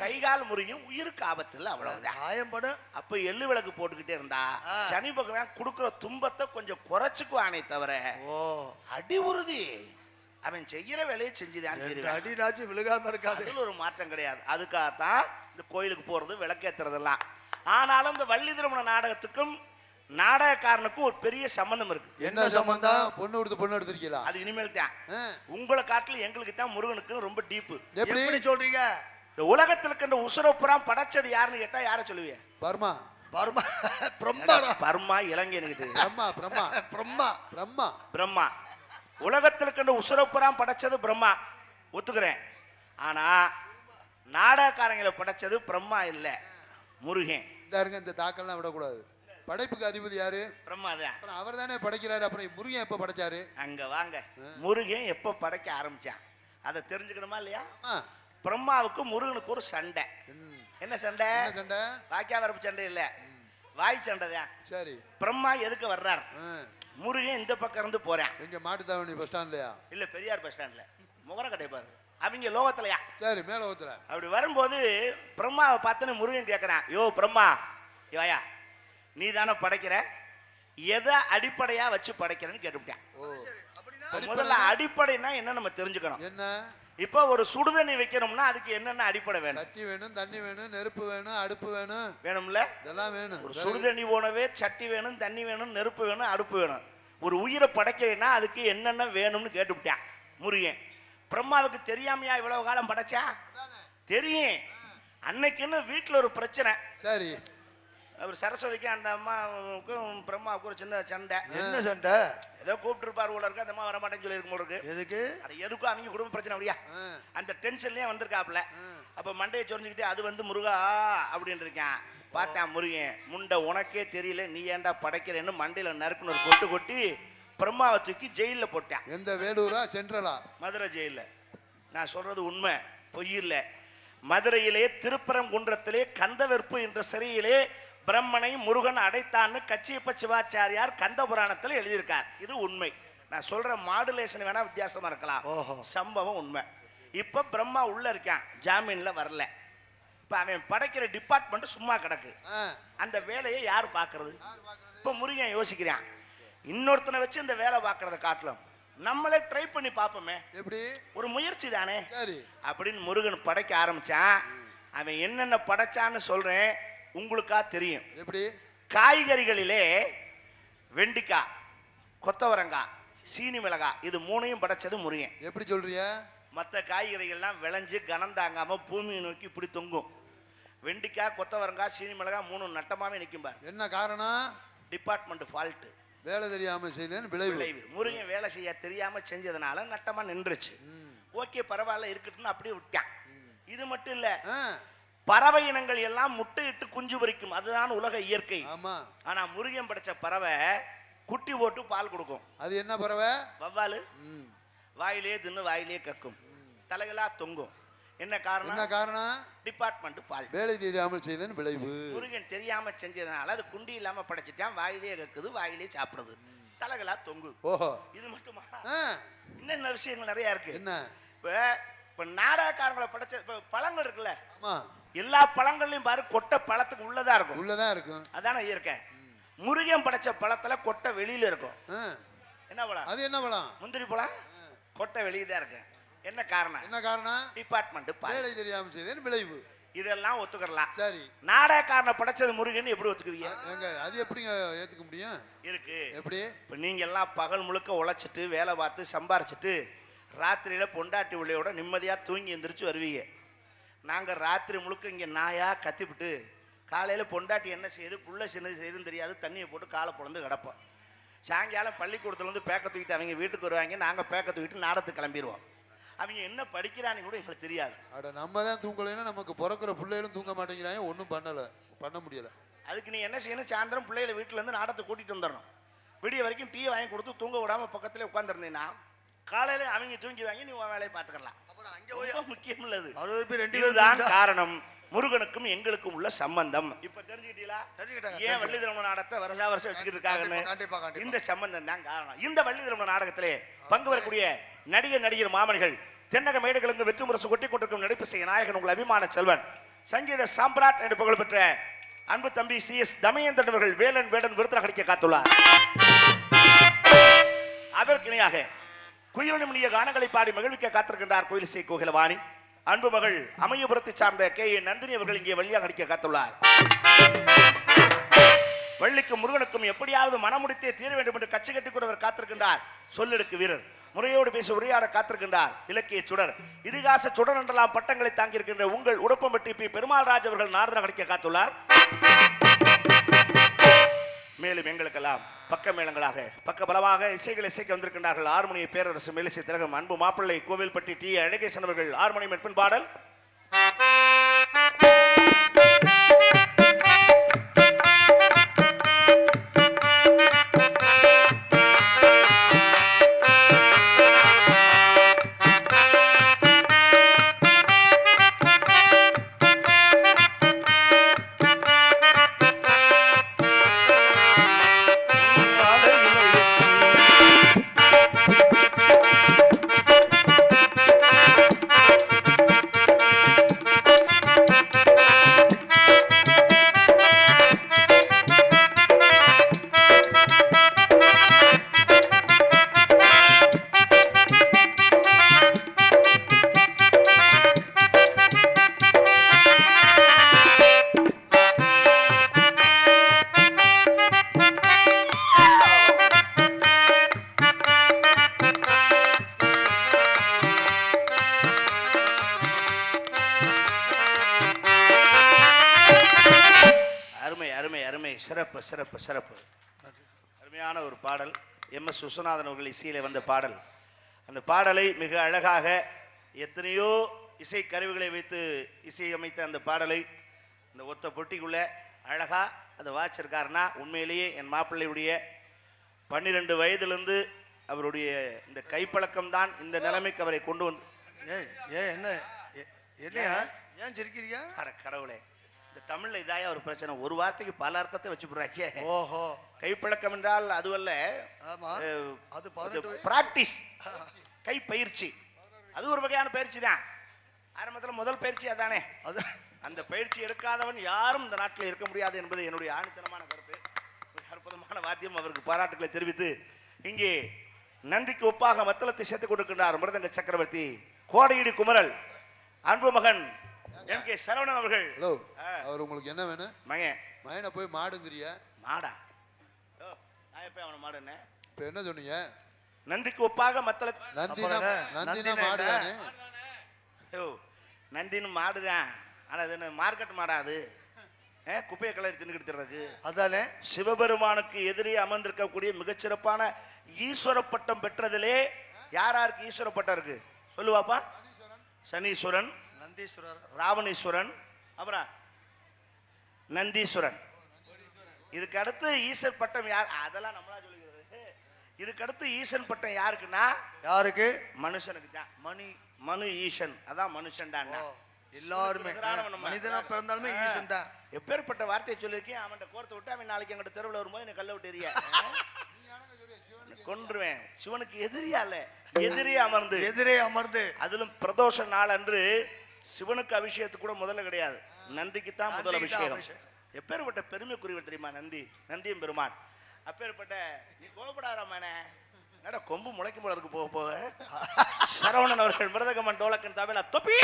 கைகால் முறியும், உயிருக்கு ஆபத்து இல்லை, அவ்வளவுதான். காயப்படும். அப்ப எள்ளு விளக்கு போட்டுக்கிட்டே இருந்தா சனி பகவான் கொடுக்குற துன்பத்தை கொஞ்சம் குறைச்சுக்குவானே தவிர அடி உறுதி. அவன் செய்யற வேலையை செஞ்சுதான் அடினாச்சும் விழுகாம இருக்காது. அதுல ஒரு மாற்றம் கிடையாது. அதுக்காகத்தான் இந்த கோயிலுக்கு போறது, விளக்கேத்துறதெல்லாம். ஆனாலும் இந்த வள்ளி திருமண நாடகத்துக்கும் நாடகக்காரனுக்கும் ஒரு பெரிய சம்பந்தம் இருக்கு. என்ன சம்பந்தம்? பொண்ணு எடுத்திருக்கீங்களா? அது இனிமேல் தான். உங்களை காட்டில எங்களுக்கு தான் முருகனுக்கு ரொம்ப டீப்பு. எப்படி சொல்றீங்க? இந்த உலகத்தில் இருக்கின்ற உசுரப்புறம் படைச்சது யாருன்னு கேட்டா யார சொல்லுவீங்க? பர்மா. பர்மா இலங்கைன்னு. பிரம்மா. உலகத்தில் இருக்கின்ற உசுரப்புறம் படைச்சது பிரம்மா, ஒத்துக்கிறேன். ஆனா நாடகக்காரங்களை படைச்சது பிரம்மா இல்ல, முருகன். இந்த தாக்கெல்லாம் விடக்கூடாது. படைப்புக்கு அதிபதி யாரு? பிரம்மா தான். அவர் தானே படைக்கிறாரு. அப்புறம் முருகன் எப்ப படைச்சாரு? அங்க வாங்க, முருகன் எப்ப படைக்க ஆரம்பிச்சான் அதை தெரிஞ்சுக்கணுமா இல்லையா? பிரம்மாவுக்கு முருகனுக்கு ஒரு சண்டை. என்ன சண்டை? சண்டை? வாக்கியா வரப்பு சண்டை இல்ல. வாய் சண்டைதான். சரி. பிரம்மா எதுக்கு வர்றார்? முருகன் இந்த பக்கம் இருந்து போறேன். எங்க மாட்டுத்தாவணி பஸ் ஸ்டாண்ட்லயா? இல்ல, பெரியார் பஸ் ஸ்டாண்ட்ல. முகர கடை பாரு, அவங்க லோகத்திலயா? சரி, மேல லோகத்துல. அப்படி வரும்போது பிரம்மாவை பார்த்துன்னு முருகன் கேட்கறான், யோ பிரம்மா, யோயா நீ தானே படைக்கிற, எதை அடிப்படையா வச்சு படைக்கிறேன்னு கேட்டுவிட்டான். முதல்ல அடிப்படைன்னா என்ன நம்ம தெரிஞ்சுக்கணும். என்ன? இப்போ ஒரு சுடுதண்ணி வைக்கணும்னா அதுக்கு என்னென்ன அடிப்படை வேணும்? சட்டி வேணும், தண்ணி வேணும், நெருப்பு வேணும், அடுப்பு வேணும். வேணும்ல? இதெல்லாம் வேணும். ஒரு சுடுதண்ணி போனவே சட்டி வேணும், தண்ணி வேணும், நெருப்பு வேணும், அடுப்பு வேணும். ஒரு உயிரை படைக்கிறேன்னா அதுக்கு என்னென்ன வேணும்னு கேட்டுவிட்டான் முருகன். பிரம்மாவுக்கு தெரியாமையா இவ்வளவு காலம் படைச்சா? தெரியும். அன்னைக்குன்னு வீட்டில் ஒரு பிரச்சனை. சரி. அவர் சரஸ்வதிக்கு அந்த அம்மாவுக்கும் பிரம்மாவுக்கும் ஒரு சின்ன சண்டை. என்ன சண்டை? ஏதோ கூப்பிட்டு இருப்பார் போல இருக்கு, அந்த அம்மா வர மாட்டேன்னு சொல்லி இருக்கும் போல இருக்கு. எதுக்கு? எதுக்கும் அவங்க குடும்ப பிரச்சனை அப்படியா? அந்த டென்ஷன்லயே வந்திருக்காப்ல. அப்ப மண்டையை சொரிஞ்சுக்கிட்டு அது வந்து முருகா அப்படின்னு இருக்கான். பார்த்தேன் முருகன், முண்டை உனக்கே தெரியல நீ ஏன்டா படைக்கிறேன்னு மண்டையில நறுக்குன்னு ஒரு கொட்டு கொட்டி பிரம்மாவை தூக்கி ஜெயில போட்டேன். எந்த வேலூரா சென்ட்ரலா? மதுரை ஜெயில. நான் சொல்றது உண்மை, பொய் இல்லை. மதுரையிலே திருப்பரங்குன்றத்திலே கந்தவெற்பு என்ற சிறையிலே பிரம்மனை முருகன் அடைத்தான்னு கச்சியப்ப சிவாச்சாரியார் கந்த புராணத்தில் எழுதியிருக்கார். இது உண்மை. நான் சொல்ற மாடுலேஷன் வேணா வித்தியாசமா இருக்கலாம், சம்பவம் உண்மை. இப்ப பிரம்மா உள்ள இருக்கான், ஜாமீன்ல வரல. இப்ப அவன் படைக்கிற டிபார்ட்மெண்ட் சும்மா கிடக்கு. அந்த வேலையை யார் பாக்குறது? இப்ப முருகன் யோசிக்கிறான், இன்னொருத்தனை வச்சு இந்த வேலை பார்க்கறத காட்டலாம், நம்மளே ட்ரை பண்ணி பார்ப்போமே, எப்படி ஒரு முயற்சி தானே அப்படின்னு முருகன் படைக்க ஆரம்பிச்சான். அவன் என்னென்ன படைச்சான்னு சொல்றேன், உங்களுக்கா தெரியும். எப்படி? காய்கறிகளிலே வெண்டிக்காய், கொத்தவரங்காய், சீனி மிளகாய், இது மூணையும் படைச்சது முருகன். எப்படி சொல்றிய? மற்ற காய்கறிகள்லாம் விளைஞ்சு கனம் தாங்காம பூமியை நோக்கி இப்படி தொங்கும். வெண்டிக்காய், கொத்தவரங்காய், சீனி மிளகாய் மூணு நட்டமாவே நிற்கும் பாரு. என்ன காரணம்? Department fault. வேலை தெரியாம செய்தேன் விளைவு. முருகன் வேலை செய்ய தெரியாம செஞ்சதுனால நட்டமா நின்றுச்சு. ஓகே பரவாயில்ல இருக்கட்டும்னு அப்படியே விட்டான். இது மட்டும் இல்ல, பறவை இனங்கள் எல்லாம் முட்டையிட்டு குஞ்சு பொரிக்கும், அதுதான் உலக இயற்கை. ஆனா முருகன் படைச்ச பறவை குட்டி போட்டு பால் கொடுக்கும். அது என்ன பறவை? வவ்வாலு. வாயிலே தின்னு வாயிலே கக்கும், தலைகளா தொங்கும். என்ன காரணம்? என்ன காரணம்? Department fault. வேலை தெரியாமல் செய்தேன் விளைவு. முருகன் தெரியாம செஞ்சதுனால அது குண்டி இல்லாம படைச்சிட்டான். வாயிலே கக்குது, வாயிலே சாப்பிடுது, தலைகளா தொங்குது. ஓஹோ, இது மட்டுமா? இன்னும் விஷயங்கள் நிறைய இருக்கு. என்ன? இப்ப நாடகக்காரங்களை படைச்ச பழங்கள் இருக்குல்ல, எல்லா பழங்கள்லயும் பாரு கொட்டை பழத்துக்கு உள்ளதா இருக்கும். உள்ளதான் இருக்கும், அதான இயற்கை. முருகன் படைச்ச பழத்துல கொட்டை வெளியில இருக்கும். என்ன பழம்? அது என்ன பழம்? முந்திரி பழம். கொட்டை வெளியே தான் இருக்கு. என்ன காரணம்? என்ன காரணம்? டிபார்ட்மெண்ட் வேலை தெரியாம செய்தேன் விளைவு. இதெல்லாம் ஒத்துக்கலாம். சரி, நாடகக்காரனை படைச்சது முருகன் எப்படி ஒத்துக்குவீங்க? அது எப்படிங்க ஏத்துக்க முடியும்? இருக்கு. எப்படி? இப்ப நீங்க எல்லாம் பகல் முழுக்க உழைச்சிட்டு வேலை பார்த்து சம்பாரிச்சிட்டு ராத்திரியில பொண்டாட்டி உள்ளையோட நிம்மதியா தூங்கி எந்திரிச்சு வருவீங்க. நாங்க ராத்திரி முழுக்க இங்க நாயா கத்திவிட்டு காலையில பொண்டாட்டி என்ன செய்யுது, புள்ள சின்னது செய்யுதுன்னு தெரியாது, தண்ணியை போட்டு காலை பொழந்து கிடப்போம். சாயங்காலம் பள்ளிக்கூடத்துல இருந்து பேக்க தூக்கிட்டு அவங்க வீட்டுக்கு வருவாங்க, நாங்க பேக்க தூக்கிட்டு நாடத்துக்கு கிளம்பிடுவோம். அவங்க என்ன படிக்கிறான்னு கூட எங்களுக்கு தெரியாது. அட நம்ம தான் தூங்கலைன்னா நமக்கு பிறக்கிற பிள்ளைகளும் தூங்க மாட்டேங்கிறாங்க, ஒன்றும் பண்ண முடியல. அதுக்கு நீ என்ன செய்யணும், சாயந்தரம் பிள்ளைகளை வீட்டுல இருந்து நாடத்தை கூட்டிட்டு வந்துடணும். விடிய வரைக்கும் டீ வாங்கி கொடுத்து தூங்க விடாம பக்கத்துல உட்காந்துருந்தீங்கன்னா காலையில அவங்க தூங்கிடுவாங்க, நீ உன் வேலையை பார்த்துக்கலாம். முக்கியம் இல்லது. இதுதான் காரணம் முருகனுக்கும் எங்களுக்கும் உள்ள சம்பந்தம். இப்ப தெரிஞ்சுக்கிட்டீங்களா? ஏன் வள்ளி திருமண நாடகத்தை வருஷா வருஷம் வச்சுக்கிட்டு இருக்காங்கன்னு? இந்த சம்பந்தம் தான் காரணம். இந்த வள்ளி திருமண நாடகத்திலே பங்கு வரக்கூடிய நடிகர் மாமனிகள், தென்னக மேடைகளுக்கு வெற்றி முரசு கொட்டி கொண்டிருக்கும் நடிப்பு நாயகன் உங்கள் அபிமான செல்வன், சங்கீத சாம்ராட் என்று புகழ்பெற்ற அன்பு தம்பி CS தமயந்தன் அவர்கள் வேலன் விருதுநகர் அடிக்க காத்துள்ளார். அதற்கு இணையாக குயிலினுடைய கானங்களை பாடி மகிழ்விக்க காத்திருக்கின்றார் கோயிலிசை கோகிலவாணி. அன்பு மகள் அமையபுரத்தை சார்ந்த KA நந்தினி அவர்கள் இங்கே வள்ளியாக அடிக்க காத்துள்ளார். வள்ளிக்கும் முருகனுக்கும் எப்படியாவது மனமுடித்தே தீர வேண்டும் என்று கட்சி கட்டி கொண்டவர் காத்திருக்கின்றார். சொல்லெடுக்கு வீரர் முறையோடு பேச உரையாட காத்திருக்கின்றார் இலக்கிய சுடர், இதிகாச சுடர் என்றெல்லாம் பட்டங்களை தாங்கியிருக்கின்ற உங்கள் உடுப்பம்பட்டி P. பெருமாள் ராஜ் அவர்கள் நாரதன் அடிக்க காத்துள்ளார். மேலும் எங்களுக்கெல்லாம் பக்க மேளங்களாக பக்க பலமாக இசைகளை இசைக்க வந்திருக்கின்றார்கள் ஆறுமணிய பேரரசு மேலிசை திலகம் அன்பு மாப்பிள்ளை கோவில்பட்டி T. அழகேசன் அவர்கள் ஆறுமணி மெட்பின் பாடல். சிறப்பு சிறப்பு. அருமையான ஒரு பாடல். எம்.எஸ். விஸ்வநாதன் அவர்கள் இசையில் வந்த பாடல். அந்த பாடலை மிக அழகாக எத்தனையோ இசை கருவிகளை வைத்து இசையமைத்த அந்த பாடலை இந்த ஒத்த பொட்டிக்குள்ளே அழகாக அதை வாச்சிருக்காருன்னா உண்மையிலேயே என் மாப்பிள்ளையுடைய 12 வயதிலிருந்து அவருடைய இந்த கைப்பழக்கம்தான் இந்த நிலைமைக்கு அவரை கொண்டு வந்து. என்னையா ஏன் சிரிக்கிறீங்க? அட கடவுளே, இந்த தமிழ்ல இதாயா ஒரு பிரச்சனை, ஒரு வார்த்தைக்கு பல அர்த்தத்தை வச்சு போடுறாங்க. ஓஹோ, கைப்பழக்கம் என்றால் அதுவல்ல, ஆமா அது பிராக்டிஸ், கை பயிற்சி. அது ஒரு வகையான பயிற்சி தான். ஆரம்பத்தில் முதல் பயிற்சி அதானே. அது அந்த பயிற்சி எடுக்காதவன் யாரும் இந்த நாட்டில் இருக்க முடியாது என்பது என்னுடைய ஆணித்தனமான கருத்து. அற்புதமான வாத்தியம். அவருக்கு பாராட்டுகளை தெரிவித்து இங்கே நந்திக்கு ஒப்பாக மத்தளத்தை சேர்த்துக் கொடுக்கின்றார் மிருதங்க சக்கரவர்த்தி கோடையடி குமரல் அன்பு மகன் எம்.கே. சரவணன் அவர்கள். ஹலோ, அவர் உங்களுக்கு என்ன வேணும்? மகனை போய் மாடுங்கிறிய? மாடா? நான் எப்ப அவனை மாடுன்னு இப்ப என்ன சொன்னீங்க? நந்திக்கு ஒப்பாக மத்தள நந்தினா மாடு தானே? நந்தின்னு மாடுதான். ஆனா அது என்ன மார்க்கெட் மாடா? அது குப்பையை கலரி தின்னுக்கிட்டு அதானே. சிவபெருமானுக்கு எதிரே அமர்ந்திருக்கக்கூடிய மிகச்சிறப்பான ஈஸ்வர பட்டம் பெற்றதிலே யாருக்கு ஈஸ்வர பட்டம் இருக்கு சொல்லுவாப்பா? சனீஸ்வரன், நந்தீஸ்வரர், ராவணீஸ்வரன், அப்புறம் நந்தீஸ்வரன். இதுக்கு அடுத்து ஈஸ்வர் பட்டம் யார்? அதெல்லாம் நம்மளா சொல்லிக்கிறது. இதுக்கு அடுத்து ஈசன் பட்டம் யாருக்குன்னா யாருக்கு? மனுஷனுக்கு தான். மனு ஈசன், அதான் மனுஷன் தான். எல்லாருமே மனிதனா பிறந்தாலுமே ஈசன் தான். எப்பேற்பட்ட வார்த்தையை சொல்லியிருக்கேன். அவன்கிட்ட கோர்த்து விட்டு அவன் நாளைக்கு எங்கிட்ட தெருவில் வரும்போது என்ன கல்ல விட்டு எறிய கொன்றுவேன். சிவனுக்கு எதிரே அமர்ந்து அதிலும் பிரதோஷ நாள் அன்று சிவனுக்கு அபிஷேகத்துக்கு கூட முதல்ல கிடையாது, நந்திக்கு தான் முதல் அபிஷேகம். எப்பேற்பட்ட பெருமைக்குரியவர் தெரியுமா நந்தியும் பெருமான். அப்பேற்பட்ட நீ கோபப்படாராமான கொம்பு முளைக்கும் போல இருக்கு போக போக. சரவணன் அவர்கள் மிருதகமன் டோலக்கன் தவிர தொப்பி.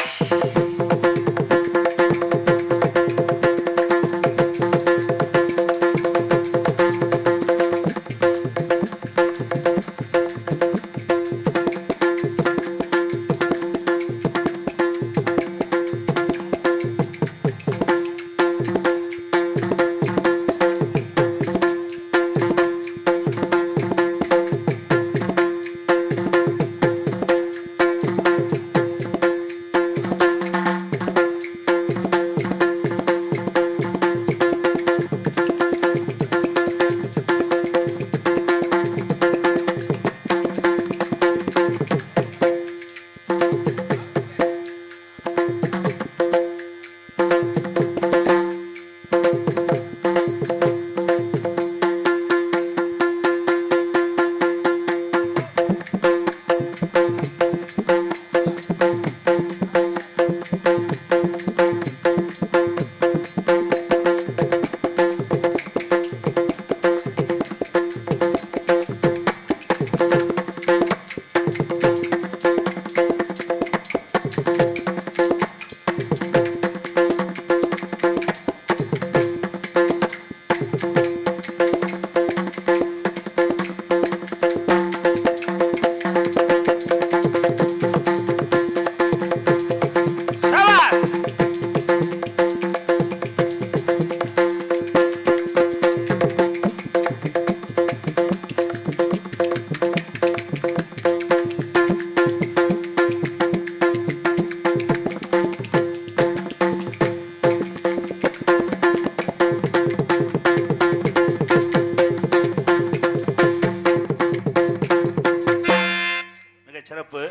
சிறப்பு.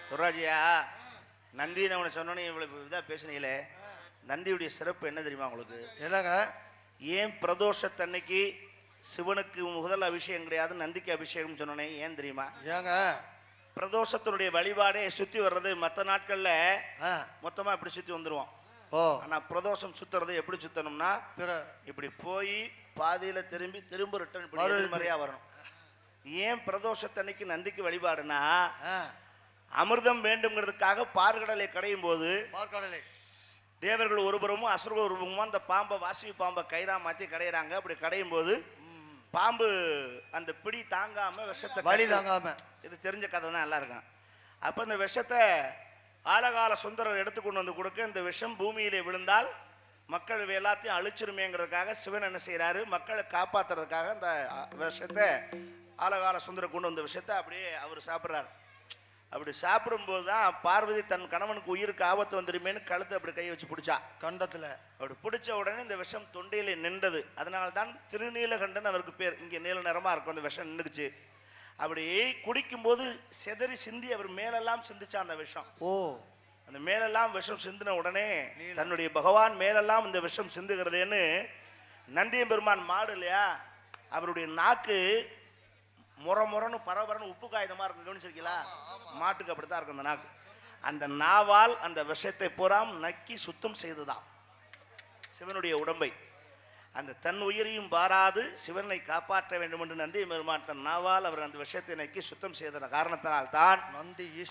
துராஜியா, நந்தின்னு அவனை சொன்னோன்னே இவ்வளவு இதாக பேசுனீங்களே, நந்தியுடைய சிறப்பு என்ன தெரியுமா உங்களுக்கு? என்னங்க? ஏன் பிரதோஷத்தன்னைக்கு சிவனுக்கு முதல் அபிஷேகம் கிடையாது, நந்திக்கு அபிஷேகம் சொன்னோன்னே ஏன் தெரியுமா? ஏங்க? பிரதோஷத்தினுடைய வழிபாடே சுற்றி வர்றது மற்ற நாட்களில் மொத்தமாக இப்படி சுற்றி வந்துடுவோம். ஆனால் பிரதோஷம் சுற்றுறது எப்படி சுற்றணும்னா இப்படி போய் பாதியில் திரும்ப ரிட்டர்ன் இப்படி எதிர்மறையாக வரணும். ஏன் பிரதோஷத்தன்னைக்கு நந்திக்கு வழிபாடுனா, அமிர்தம் வேண்டும்ங்கிறதுக்காக பார்க்கடலை கடையும் போது தேவர்கள் ஒருபுறமும் அசுரர்கள் ஒருபுறமும் அந்த பாம்பை வாசி பாம்பை கயிறா மாற்றி கடையிறாங்க. அப்படி கடையும் போது பாம்பு அந்த பிடி தாங்காம விஷத்தை வலி தாங்காம, இது தெரிஞ்ச கதை தான் நல்லா இருக்கும். அப்போ இந்த விஷத்தை ஆலகால சுந்தரர் எடுத்து கொண்டு வந்து கொடுக்க, இந்த விஷம் பூமியிலே விழுந்தால் மக்கள் இவை எல்லாத்தையும் அழிச்சிருமேங்கிறதுக்காக சிவன் என்ன செய்கிறாரு, மக்களை காப்பாற்றுறதுக்காக அந்த விஷத்தை ஆலகால சுந்தரம் கொண்டு வந்த விஷத்தை அப்படியே அவர் சாப்பிட்றாரு. அப்படி சாப்பிடும்போது தான் பார்வதி தன் கணவனுக்கு உயிருக்கு ஆபத்து வந்துடுமேன்னு கழுத்தை அப்படி கையை வச்சு பிடிச்சா கண்டத்தில். அப்படி பிடிச்ச உடனே இந்த விஷம் தொண்டையில் நின்றது. அதனால தான் திருநீலகண்டன் அவருக்கு பேர். இங்கே நீல நிறமாக இருக்கும் அந்த விஷம் நின்றுக்குச்சு. அப்படி குடிக்கும்போது செதறி சிந்தி அவர் மேலெல்லாம் சிந்திச்சா அந்த விஷம். அந்த மேலெல்லாம் விஷம் சிந்தின உடனே தன்னுடைய பகவான் மேலெல்லாம் இந்த விஷம் சிந்துகிறதுன்னு நந்தியம் பெருமான் மாடு இல்லையா, அவருடைய நாக்கு முறன்னு பரபரன்னு உப்பு காகிதமாக இருக்கும். கவனிச்சிருக்கீங்களா? மாட்டுக்கு அப்படித்தான் இருக்கும் அந்த நாக்கு. அந்த நாவால் அந்த விஷத்தை புறாம் நக்கி சுத்தம் செய்துதான் சிவனுடைய உடம்பை. அந்த தன் உயிரையும் பாராது சிவனை காப்பாற்ற வேண்டும் என்று நந்தி பெருமான் தன் நாவால் அவர் அந்த விஷயத்தை நக்கி சுத்தம் செய்த காரணத்தினால் தான்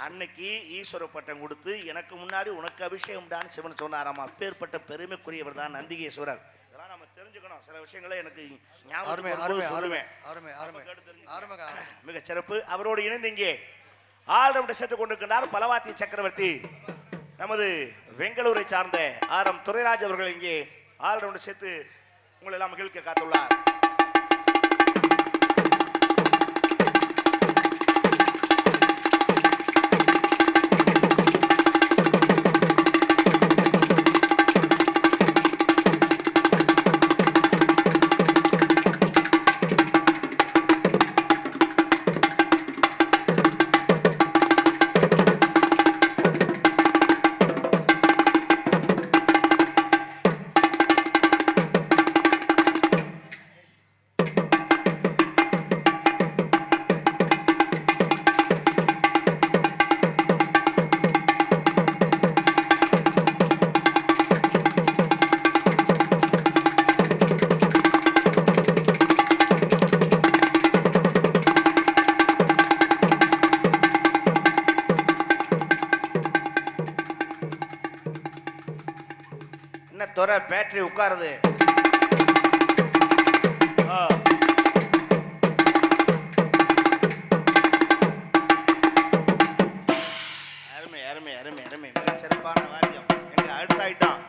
அன்னைக்கு ஈஸ்வர பட்டம் கொடுத்து எனக்கு முன்னாடி உனக்கு அபிஷேகம் தான் சிவன் சொன்னாராம். அப்பேற்பட்ட பெருமைக்குரியவர் தான் நந்திகேஸ்வரர். இதெல்லாம் நம்ம தெரிஞ்சுக்கணும். சில விஷயங்களை எனக்கு மிக சிறப்பு. அவரோடு இணைந்து இங்கே ஆல்ரவுண்டர் சேர்த்துக் கொண்டிருக்கிறார் பலவாத்தி சக்கரவர்த்தி நமது பெங்களூரை சார்ந்த ஆர்.எம். துரைராஜ் அவர்கள் இங்கே ஆல்ரவுண்டர் சேர்த்து உங்களை எல்லாம் மகிழ்க்க காத்துள்ளார். துறை பேட்டரி உட்காருது. அருமை அருமை அருமை அருமை. மிக சிறப்பான வாக்கியம். எங்க அடுத்த ஐட்டம்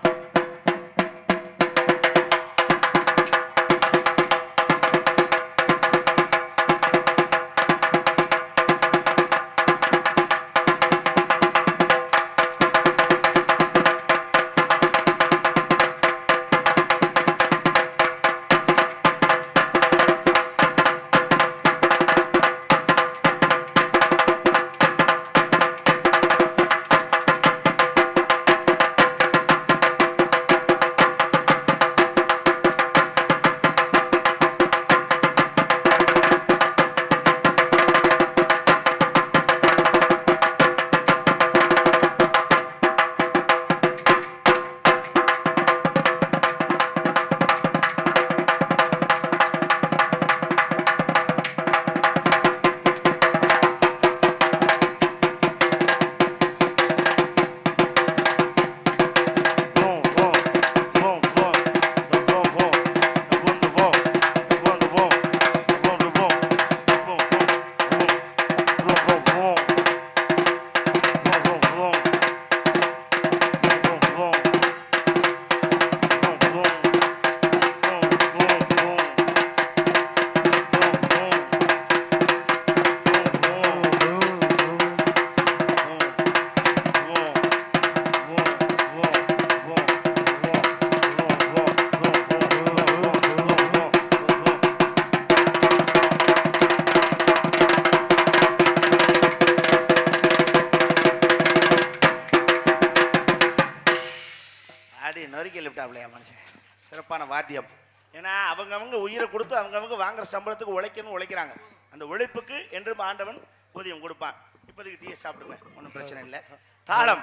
சிறப்பான வாத்தியம். ஏன்னா அவங்கவங்க உயிரை கொடுத்து அவங்கவங்க வாங்குற சம்பளத்துக்கு உழைக்கிறாங்க. அந்த உழைப்புக்கு என்றும் ஆண்டவன் ஊதியம் கொடுப்பான். இப்போதைக்கு டீ சாப்பிடுங்க, ஒன்றும் பிரச்சனை இல்லை. தாளம்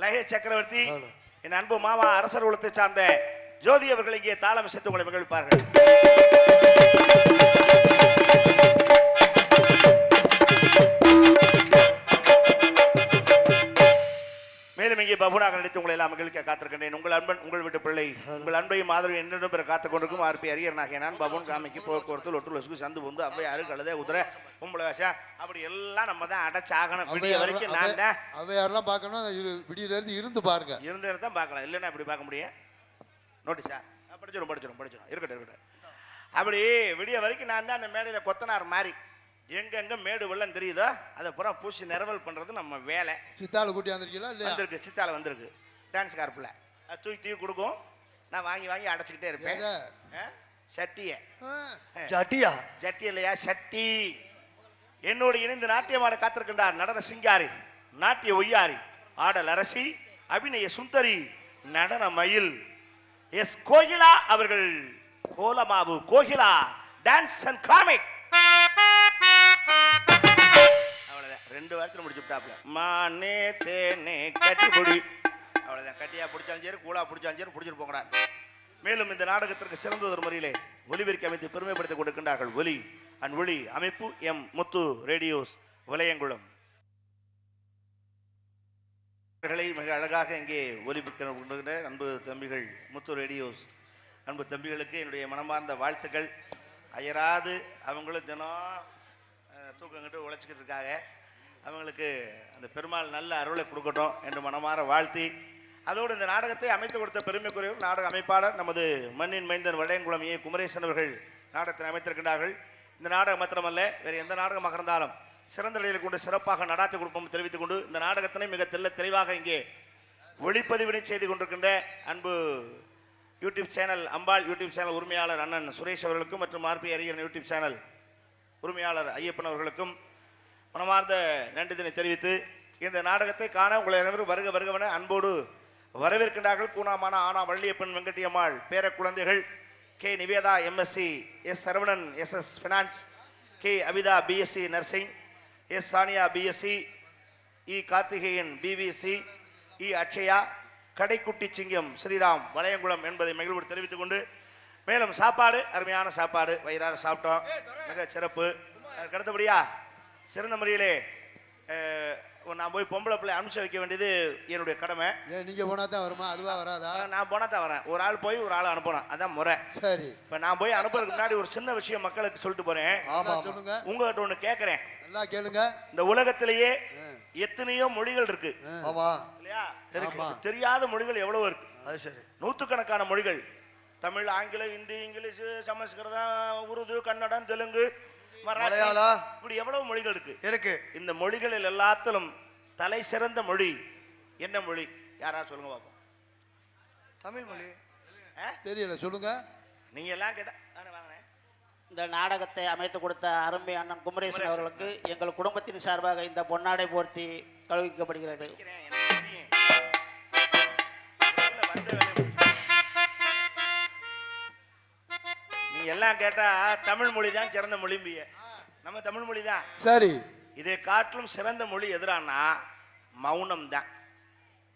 லய சக்கரவர்த்தி என் அன்பு மாமா அரசர் குலத்தை சார்ந்த ஜோதி அவர்கள் இங்கே தாளம் சேர்த்து உங்களை மகிழ்ப்பார்கள். மேலும் இங்கே பபுனாக நடித்து உங்களை எல்லாம் மகிழ்க்க காத்திருக்கின்றேன். உங்கள் அன்பன் உங்கள் வீட்டு பிள்ளை உங்கள் அன்பையும் ஆதரவு என்னிடம் பெற காத்துக் கொண்டிருக்கும் ஆர்பி அரியர்னாக நான் பபுன் காமிக்கு போக்குவரத்து லொட்டு லொசுக்கு சந்து பொந்து அவ்வை அரு கழுதை குதிரை பொம்பளை வேஷம் அப்படி எல்லாம் நம்ம தான் அடைச்சாகணும். விடிய வரைக்கும் நான் தான் அவையாரெல்லாம் பார்க்கணும். விடியில இருந்து இருந்து பாருங்க. இருந்து தான் பார்க்கலாம், இல்லைன்னா அப்படி பார்க்க முடியும். நோட்டீஸா படிச்சிடும் இருக்கட்டும். அப்படி விடிய வரைக்கும் நான் தான் அந்த மேடையில் கொத்தனார் மாதிரி எங்கெங்க மேடு வெள்ளம் தெரியுதோ அதை பூரா பூசி நிரவல் பண்ணுறது நம்ம வேலை. சித்தால கூட்டி வந்திருக்கீங்களா இல்லையா? வந்திருக்கு, சித்தால வந்திருக்கு. டான்ஸ் கார்ப்பில் அது தூக்கி கொடுக்கும். நான் வாங்கி அடைச்சிக்கிட்டே இருப்பேன். சட்டி இல்லையா, சட்டி. என்னோடு இணைந்து நாட்டியமாட காத்திருக்கின்றார் நடன சிங்காரி, நாட்டிய ஒய்யாரி, ஆடல் அரசி, அபிநய சுந்தரி, நடன மயில் எஸ் கோகிலா அவர்கள். Kolamaavu Kokila dance and comic. அவ்வளவுதான், 2 வாரத்தில் முடிச்சு விட்டாப்ல. மானே தேனே கட்டிப்புடி. அவ்வளவுதான், கட்டியா பிடிச்சாலும் சரி கூலா பிடிச்சாலும் சரி பிடிச்சிட்டு போகிறார். மேலும் இந்த நாடகத்திற்கு சிறந்ததொரு முறையிலே ஒலிபெருக்கி அமைத்து பெருமைப்படுத்திக் கொடுக்கின்றார்கள் ஒலி அண்ட் ஒளி அமைப்பு எம் முத்து ரேடியோஸ் விளையங்குளம். மிக அழகாக இங்கே ஒலிபெருக்கின்ற அன்பு தம்பிகள் முத்து ரேடியோஸ் அன்பு தம்பிகளுக்கு என்னுடைய மனமார்ந்த வாழ்த்துக்கள். அயராது அவங்களும் தினம் தூக்கங்கிட்டு உழைச்சிக்கிட்டு இருக்காங்க. அவங்களுக்கு அந்த பெருமாள் நல்ல அருளை கொடுக்கட்டும் என்று மனமாற வாழ்த்தி, அதோடு இந்த நாடகத்தை அமைத்து கொடுத்த பெருமைக்குரியவர் நாடக அமைப்பாளர் நமது மண்ணின் மைந்தன் வளையங்குளம் ஏ குமரேசன் அவர்கள் நாடகத்தை அமைத்திருக்கின்றார்கள். இந்த நாடகம் மாத்திரமல்ல, வேறு எந்த நாடகமாக இருந்தாலும் சிறந்த நிலையில் கொண்டு சிறப்பாக நடாத்தி கொடுப்போம் தெரிவித்துக் கொண்டு, இந்த நாடகத்தினை மிக தெளிவாக இங்கே ஒளிப்பதிவினை செய்து கொண்டிருக்கின்ற அன்பு யூடியூப் சேனல் அம்பாள் யூடியூப் சேனல் உரிமையாளர் அண்ணன் சுரேஷ் அவர்களுக்கும் மற்றும் ஆர்பி அரியன் யூடியூப் சேனல் உரிமையாளர் ஐயப்பன் அவர்களுக்கும் மனமார்ந்த நன்றிதனை தெரிவித்து, இந்த நாடகத்தை காண உங்களை அனைவரும் வருகவென அன்போடு வரவேற்கின்றார்கள். கூனாமான ஆனா வள்ளியப்பன் வெங்கட்டியம்மாள் பேர குழந்தைகள் K Nivetha MSc, S Saravanan SS finance, K Abitha BSc nursing, S Saniya BSc, E Karthikeyan BBC, E Atchaya, கடைக்குட்டி சிங்கம் ஸ்ரீராம் வளையங்குளம் என்பதை மகிழ்வோடு தெரிவித்துக் கொண்டு, மேலும் சாப்பாடு அருமையான சாப்பாடு வயிறார சாப்பிட்டோம், மிக சிறப்பு. அதுக்கு அடுத்தபடியா சிறந்த முறையிலே நான் போய் பொம்பளை பிள்ளை அனுப்பிச்சு வைக்க வேண்டியது என்னுடைய கடமை. நீங்க போனா தான் வருமா, அதுவா வராதா? நான் போனா தான் வரேன். ஒரு ஆள் போய் ஒரு ஆள் அனுப்பணும், அதான் முறை. சரி, இப்ப நான் போய் அனுப்புறதுக்கு முன்னாடி ஒரு சின்ன விஷயம் மக்களுக்கு சொல்லிட்டு போறேன். சொல்லுங்க. உங்ககிட்ட ஒண்ணு கேட்கிறேன். நல்லா கேளுங்க. இந்த உலகத்திலேயே எத்தனையோ மொழிகள் இருக்கு இல்லையா? தெரியாத மொழிகள் எவ்வளவு இருக்கு? அது சரி, நூற்றுக்கணக்கான மொழிகள். தமிழ், ஆங்கிலம், ஹிந்தி, இங்கிலீஷ், சமஸ்கிருதம், உருது, கன்னடம், தெலுங்கு, மலையாளம், இப்படி எவ்வளவு மொழிகள் இருக்கு. இந்த மொழிகளில் எல்லாத்திலும் தலை சிறந்த மொழி என்ன மொழி? யாராவது சொல்லுங்க பாப்போம். தமிழ் மொழி. தெரியல, சொல்லுங்க. நீங்க எல்லாம் கேட்டா இந்த நாடகத்தை அமைத்து கொடுத்த அருமை அண்ணன் குமரேசன் அவர்களுக்கு எங்கள் குடும்பத்தின் சார்பாக இந்த பொன்னாடை போர்த்தி கௌரவிக்கப்படுகிறது. நீங்க எல்லாம் கேட்டா தமிழ் மொழி தான் சிறந்த மொழிம்பிய. நம்ம தமிழ் மொழி தான். சரி, இதை காட்டிலும் சிறந்த மொழி எதிரானா மௌனம் தான்.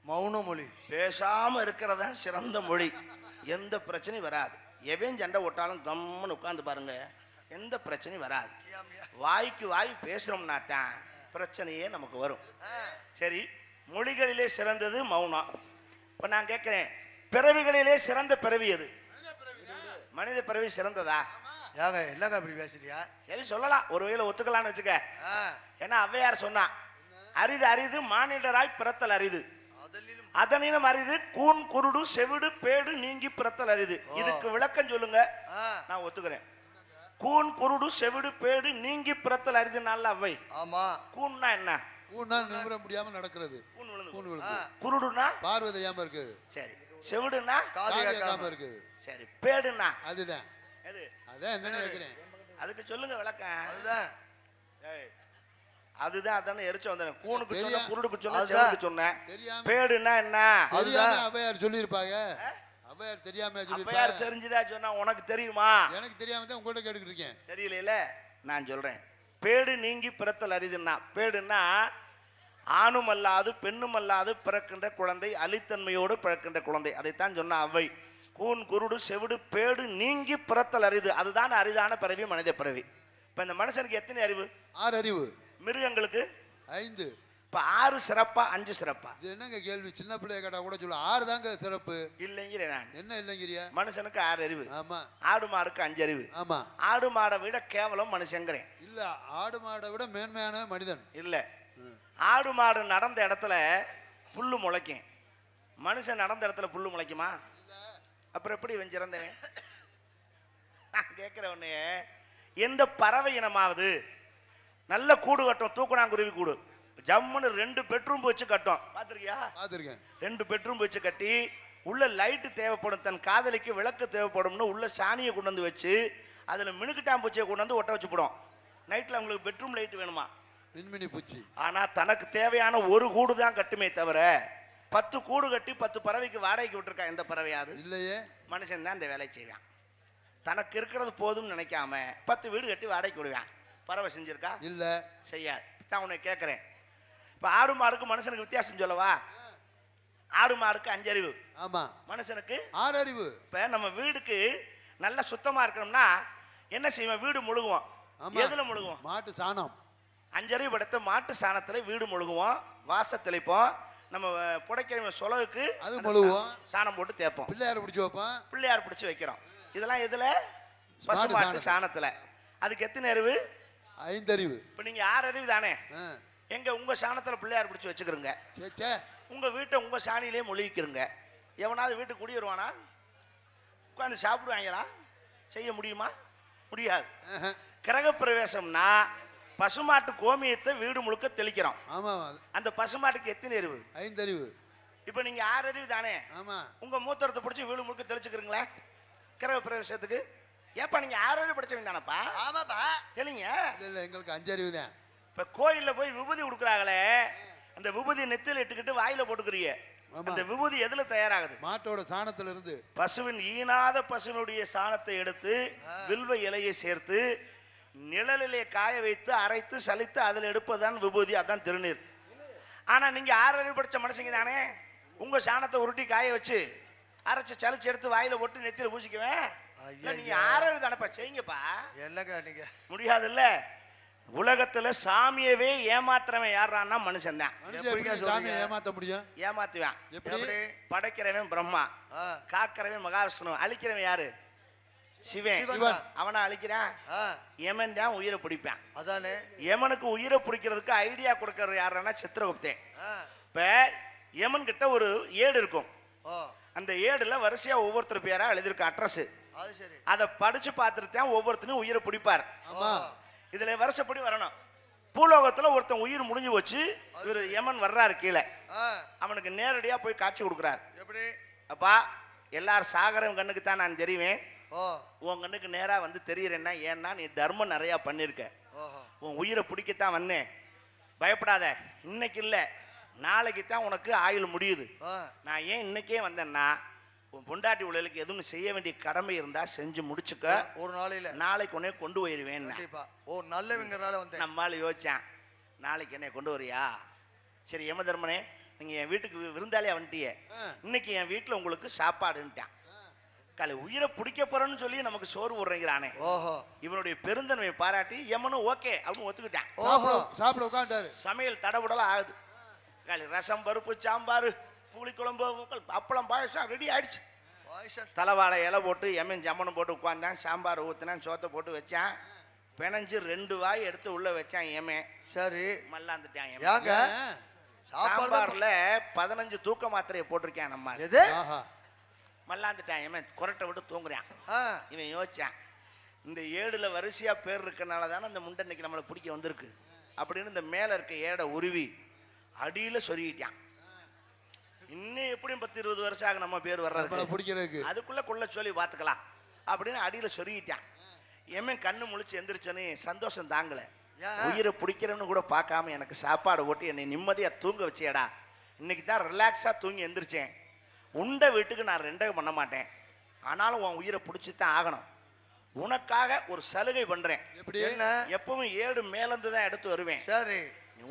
மௌன மொழி, பேசாம இருக்கிறதா சிறந்த மொழி. எந்த பிரச்சனையும் வராது. எவன் சண்டை ஓட்டாலும் கம்முன்னு உட்காந்து பாருங்க, எந்த பிரச்சனையும் வராது. வாய்க்கு வாய் பேசுறோம்னா தான் பிரச்சனையே நமக்கு வரும். சரி, மொழிகளிலே சிறந்தது மௌனம். இப்ப நான் கேட்கிறேன், பிறவிகளிலே சிறந்த பிறவி எது? மனித பிறவி சிறந்ததா? யாங்க என்னங்க அப்படி பேசுறியா? சரி சொல்லலாம், ஒருவேளை ஒத்துக்கலாம்னு வச்சுக்க. ஏன்னா ஔவையார் சொன்னா, அரிது அரிது மானிடராய் பிறத்தல் அரிது, அதனினும் அரிது கூன் குருடு செவிடு பேடு நீங்கி பிறத்தல் அரிது. இதுக்கு விளக்கம் சொல்லுங்க. நான் ஒத்துக்கிறேன். கூன் குருடு செவிடு பேடு நீங்கி பிறத்தல் அரிது. நல்ல அவை. ஆமா, கூன்னா என்ன? கூன்னா நிமிர முடியாம நடக்கிறது. குருடுனா பார்வை தெரியாம இருக்கு. சரி, செவிடுனா காது கேட்காம இருக்கு. சரி, பேடுனா அதுதான். அதான் என்னன்னு கேக்குறேன். அதுக்கு சொல்லுங்க விளக்கம். அதுதான் அதானே எரிச்சு வந்தேன். கூனுக்கு சொன்ன, குருடுக்கு சொன்ன, செவிடுக்கு சொன்னேன். பேடுனா என்ன? அதுதான் ஔவையார் சொல்லி இருப்பாங்க. ஔவையார் தெரியாம சொல்லி இருப்பாங்க. ஔவையார் தெரிஞ்சதா சொன்னா உனக்கு தெரியுமா? எனக்கு தெரியாம தான் உங்ககிட்ட கேட்டுக்கிட்டு இருக்கேன். தெரியல, நான் சொல்றேன். பேடு நீங்கி பிறத்தல் அரிதுன்னா, பேடுன்னா ஆணும் அல்லாது பெண்ணும் அல்லாது பிறக்கின்ற குழந்தை, அலித்தன்மையோடு பிறக்கின்ற குழந்தை. அதைத்தான் சொன்ன அவை. கூன் குருடு செவிடு பேடு நீங்கி பிறத்தல் அரிது. அதுதான் அரிதான பிறவி, மனித பிறவி. இப்ப இந்த மனுஷனுக்கு எத்தனை அறிவு? 6 அறிவு. மிருகங்களுக்கு 5. இப்ப 6 சிறப்பா 5 சிறப்பா? இது என்னங்க கேள்வி? சின்ன பிள்ளைய கேட்டா கூட சொல்ல 6 தாங்க சிறப்பு. இல்லைங்கிறேன் நான். என்ன இல்லைங்கிறியா? மனுஷனுக்கு 6 அறிவு. ஆமா. ஆடு மாடுக்கு 5 அறிவு. ஆமா. ஆடு மாடை விட கேவலம் மனுஷங்கிறேன். இல்ல, ஆடு மாடை விட மேன்மையான மனிதன். இல்ல, ஆடு மாடு நடந்த இடத்துல புல்லு முளைக்கும், மனுஷன் நடந்த இடத்துல புல்லு முளைக்குமா? அப்புறம் எப்படி இவன் சிறந்தவன்? நான் கேட்குற உடனே எந்த பறவை இனமாவது நல்ல கூடு கட்டும், தூக்கணாங்குருவி கூடு, ஜம்முன்னு 2 பெட்ரூம் வச்சு கட்டும். பார்த்துருக்கியா? பார்த்துருக்கேன். 2 பெட்ரூம் வச்சு கட்டி உள்ள லைட்டு தேவைப்படும், தன் காதலிக்கு விளக்கு தேவைப்படும்னு உள்ள சாணியை கொண்டு வந்து வச்சு அதில் மினுக்கிட்டாம்பூச்சியை கொண்டு வந்து ஒட்ட வச்சு போடும். நைட்டில் அவங்களுக்கு பெட்ரூம் லைட்டு வேணுமா? மின்மினி பூச்சி. ஆனால் தனக்கு தேவையான ஒரு கூடு தான் கட்டுமே தவிர 10 கூடு கட்டி 10 பறவைக்கு வாடகைக்கு விட்டுருக்கா எந்த பறவையாவது? இல்லையே. மனுஷன் தான் இந்த வேலையை செய்வான். தனக்கு இருக்கிறது போதும்னு நினைக்காம 10 வீடு கட்டி வாடகைக்கு விடுவான். பறவை செஞ்சிருக்கா? இல்லை, செய்யாது. தான் உன்னை கேட்குறேன். இப்போ ஆடு மாடுக்கு மனுஷனுக்கு வித்தியாசம் சொல்லவா? ஆடு மாடுக்கு 5 அறிவு, ஆமாம், மனுஷனுக்கு 6 அறிவு. இப்போ நம்ம வீடுக்கு நல்லா சுத்தமாக இருக்கணும்னா என்ன செய்வோம்? வீடு முழுகுவோம். எதில் முழுகுவோம்? மாட்டு சாணம். 5 அறிவு படுத்த மாட்டு சாணத்தில் வீடு முழுகுவோம், வாச தெளிப்போம். நம்ம புடைக்கிற சொலவுக்கு அது முழுகுவோம், சாணம் போட்டு தேய்ப்போம், பிள்ளையார் பிடிச்சி வைப்போம், பிள்ளையார் பிடிச்சி வைக்கிறோம். இதெல்லாம் எதில்? பசு மாட்டு சாணத்தில். அதுக்கு எத்தனை அறிவு? 5 அறிவு. இப்போ நீங்கள் 6 அறிவு தானே? எங்க உங்கள் சாணத்தில் பிள்ளையார் பிடிச்சி வச்சுக்கிறோங்க, உங்கள் வீட்டை உங்கள் சாணியிலே மொழிக்கிறங்க. எவனாவது வீட்டுக்கு குடி வருவானா? உட்காந்து சாப்பிடுவாங்களா? செய்ய முடியுமா? முடியாது. கிரகப்பிரவேசம்னா பசுமாட்டு கோமியத்தை வீடு முழுக்க தெளிக்கிறோம். ஆமாம். அந்த பசுமாட்டுக்கு எத்தனை அறிவு? 5 அறிவு. இப்போ நீங்கள் 6 அறிவு தானே? ஆமாம். உங்கள் மூத்திரத்தை பிடிச்சி வீடு முழுக்க தெளிச்சுக்கிறீங்களே கிரகப்பிரவேசத்துக்கு. ஏப்பா நீங்கள் 6 அறிவு படிச்சவங்க தானப்பா? ஆமாப்பா. தெளிங்க. இல்லை, எங்களுக்கு 5 அறிவு தான். இப்போ கோயிலில் போய் விபூதி கொடுக்குறாங்களே, அந்த விபூதி நெத்தியில் இட்டுக்கிட்டு வாயில் போட்டுக்கிறீங்க. அந்த விபூதி எதுல தயாராகுது? மாட்டோட சாணத்துல இருந்து. பசுவின் ஈனாத பசுனுடைய சாணத்தை எடுத்து வில்வ இலையை சேர்த்து நிழலிலே காய வைத்து அரைத்து சலித்து அதில் எடுப்பதுதான் விபூதி. அதான் திருநீர். ஆனா நீங்க 6 அறிவு படிச்ச மனுஷங்க தானே, உங்க சாணத்தை உருட்டி காய வச்சு அரைச்சு சலிச்சு எடுத்து வாயில போட்டு நெத்தியில பூசிக்குவேன். நீங்க 6 அறிவு தானப்பா, செய்யுங்கப்பா. என்னங்க நீங்க? முடியாது இல்ல. உலகத்துல சாமியவே ஏமாத்துறவன் யாரான்னா மனுஷன் தான். சாமியை ஏமாத்த முடியும்? ஏமாத்துவான். எப்படி? படைக்கிறவன் பிரம்மா, காக்கிறவன் மகாவிஷ்ணு, அழிக்கிறவன் யாரு? சிவன். அவனை அழிக்கிறான். யமன் தான் உயிரை பிடிப்பான். அதானே. யமனுக்கு உயிரை பிடிக்கிறதுக்கு ஐடியா கொடுக்கறது யாருன்னா சித்திரகுப்தன். இப்ப யமன் கிட்ட ஒரு ஏடு இருக்கும். அந்த ஏடுல வரிசையா ஒவ்வொருத்தர் பேரா எழுதிருக்க அட்ரஸ். அதை படிச்சு பார்த்துட்டு தான் ஒவ்வொருத்தரும் உயிரை பிடிப்பார். இதுல வருஷப்படி வரணும். பூலோகத்துல ஒருத்தன் உயிர் முடிஞ்சு வச்சு இவர் யமன் வர்றாரு கீழே, அவனுக்கு நேரடியா போய் காட்சி கொடுக்குறாரு. எப்படி? அப்பா, எல்லாரும் சாகரம் கண்ணுக்கு தான் நான் தெரிவேன், உன் கண்ணுக்கு நேரா வந்து தெரியுறேன்னா ஏன்னா நீ தர்மம் நிறைய பண்ணிருக்க, உன் உயிரை பிடிக்கத்தான் வந்தேன். பயப்படாத, இன்னைக்கு இல்லை நாளைக்கு தான் உனக்கு ஆயுள் முடியுது. நான் ஏன் இன்னைக்கே வந்தேன்னா உன் பொண்டாட்டி உடலுக்கு எதுவும் செய்ய வேண்டிய கடமை இருந்தா செஞ்சு முடிச்சுக்க, ஒரு நாளையில நாளைக்கு உடனே கொண்டு போயிருவேன். ஓ, நல்லவங்கிறனால வந்து நம்மளால யோசிச்சான், நாளைக்கு என்னை கொண்டு வரியா? சரி யம தர்மனே, நீங்க என் வீட்டுக்கு விருந்தாளியா வந்துட்டியே, இன்னைக்கு என் வீட்டில் உங்களுக்கு சாப்பாடுன்ட்டான். காலை உயிரை பிடிக்க போறேன்னு சொல்லி நமக்கு சோறு போடுறீங்கிறானே. ஓஹோ. இவனுடைய பெருந்தன்மையை பாராட்டி யமனும் ஓகே அப்படின்னு ஒத்துக்கிட்டான். சாப்பிட உட்காந்துட்டாரு. சமையல் தடபுடலாம் ஆகுது. காலை ரசம், பருப்பு, சாம்பார், புளிக்குழம்பு, அப்பளம், பாயசம் ரெடி ஆயிடுச்சு. தலைவாழை இலை போட்டு எம்மன் ஜம்மனும் போட்டு உட்காந்தான். சாம்பார் ஊற்றினான், சோத்தை போட்டு வச்சான். பிணைஞ்சு 2 வாய் எடுத்து உள்ள வச்சான் எமன். சரி, மல்லாந்துட்டான். சாம்பார்ல 15 தூக்க மாத்திரையை போட்டிருக்கேன் நம்ம. மல்லாந்துட்டான் எமன், குரட்டை விட்டு தூங்குறான். இவன் யோசிச்சான், இந்த ஏடுல வரிசையா பேர் இருக்கனால தானே இந்த முண்டை இன்னைக்கு நம்மளை பிடிக்க வந்திருக்கு அப்படின்னு இந்த மேல இருக்க ஏடை உருவி அடியில சொருகிட்டான். இன்னும் எப்படியும் 10-20 வருஷம் ஆகும் நம்ம பேர் வர்றது பிடிக்கிறதுக்கு, அதுக்குள்ள கொள்ள சொல்லி பார்த்துக்கலாம் அப்படின்னு அடியில சொருகிட்டான். எம்மன் கண்ணு முழிச்சு எந்திரிச்சோன்னு சந்தோஷம் தாங்கல. உயிரை பிடிக்கிறன்னு கூட பார்க்காம எனக்கு சாப்பாடு போட்டு என்னை நிம்மதியா தூங்க வச்சியடா, இன்னைக்கு தான் ரிலாக்ஸா தூங்கி எந்திரிச்சேன். உண்ட வீட்டுக்கு நான் 2 பண்ண மாட்டேன், ஆனாலும் உன் உயிரை பிடிச்சி தான் ஆகணும். உனக்காக ஒரு சலுகை பண்றேன். எப்பவும் ஏடு மேலேருந்து தான் எடுத்து வருவேன். சரி,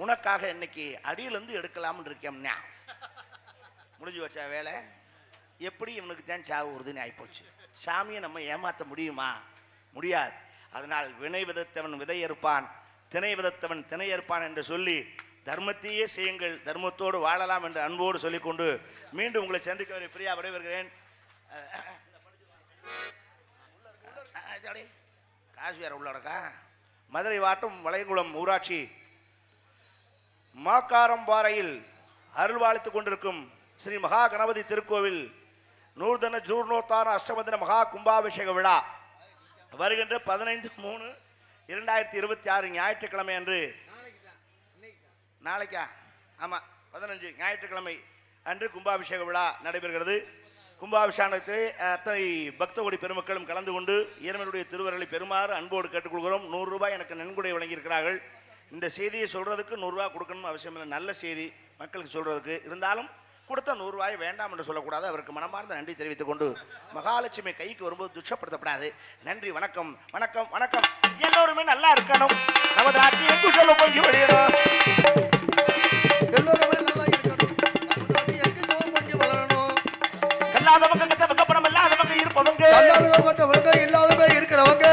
உனக்காக இன்னைக்கு அடியிலேருந்து எடுக்கலாம்னு இருக்கேன். முடிஞ்சு வச்சா வேலை. எப்படி இவனுக்கு தான் சாவு உறுதினு ஆகிப்போச்சு. சாமியை நம்ம ஏமாற்ற முடியுமா? முடியாது. அதனால் வினை விதத்தவன் விதை இருப்பான், திணை விதத்தவன் திணை இருப்பான் என்று சொல்லி தர்மத்தையே செய்யுங்கள், தர்மத்தோடு வாழலாம் என்று அன்போடு சொல்லிக்கொண்டு மீண்டும் உங்களை சந்திக்க வரை பிரியா விடைபெறுகிறேன். காசு வேற உள்ளடக்கா. மதுரை வாட்டம் வளைகுளம் ஊராட்சி மாக்காரம்பாறையில் அருள்வாளித்துக் கொண்டிருக்கும் ஸ்ரீ மகா கணபதி திருக்கோவில் நூர்தன ஜூர்ணோத்தான அஷ்டமதின மகா கும்பாபிஷேக விழா வருகின்ற 15/3/2026 ஞாயிற்றுக்கிழமை அன்று, நாளைக்கா, ஆமாம் 15 ஞாயிற்றுக்கிழமை அன்று கும்பாபிஷேக விழா நடைபெறுகிறது. கும்பாபிஷேகத்தை அத்தனை பக்த கோடி பெருமக்களும் கலந்து கொண்டு இறைவனுடைய திருவருளை பெறுமாறு அன்போடு கேட்டுக்கொள்கிறோம். 100 ரூபாய் எனக்கு நன்கொடை வழங்கியிருக்கிறார்கள். இந்த செய்தியை சொல்கிறதுக்கு 100 ரூபா கொடுக்கணும் அவசியம் இல்லை, நல்ல செய்தி மக்களுக்கு சொல்கிறதுக்கு. இருந்தாலும் கொடுத்த 100 ரூபாய் வேண்டாம் என்று சொல்லக்கூடாது. அவருக்கு மனமார்ந்த நன்றி தெரிவித்துக் கொண்டு மகாலட்சுமி கைக்கு வரும்போது துச்சப்படுத்தப்படாது. நன்றி, வணக்கம் வணக்கம் வணக்கம். எல்லோருமே நல்லா இருக்கணும். நமது நாட்டில் எங்கு சொல்ல பொங்கி வழியிடும். எல்லோருமே நல்லா இருக்கணும். நம்ம நாடு எங்கு பொங்கி வளரணும். இல்லாதவங்க கிட்ட வெக்கப்படம், இல்லாதவங்க இருப்பவங்க, இல்லாதவங்க இருக்கிறவங்க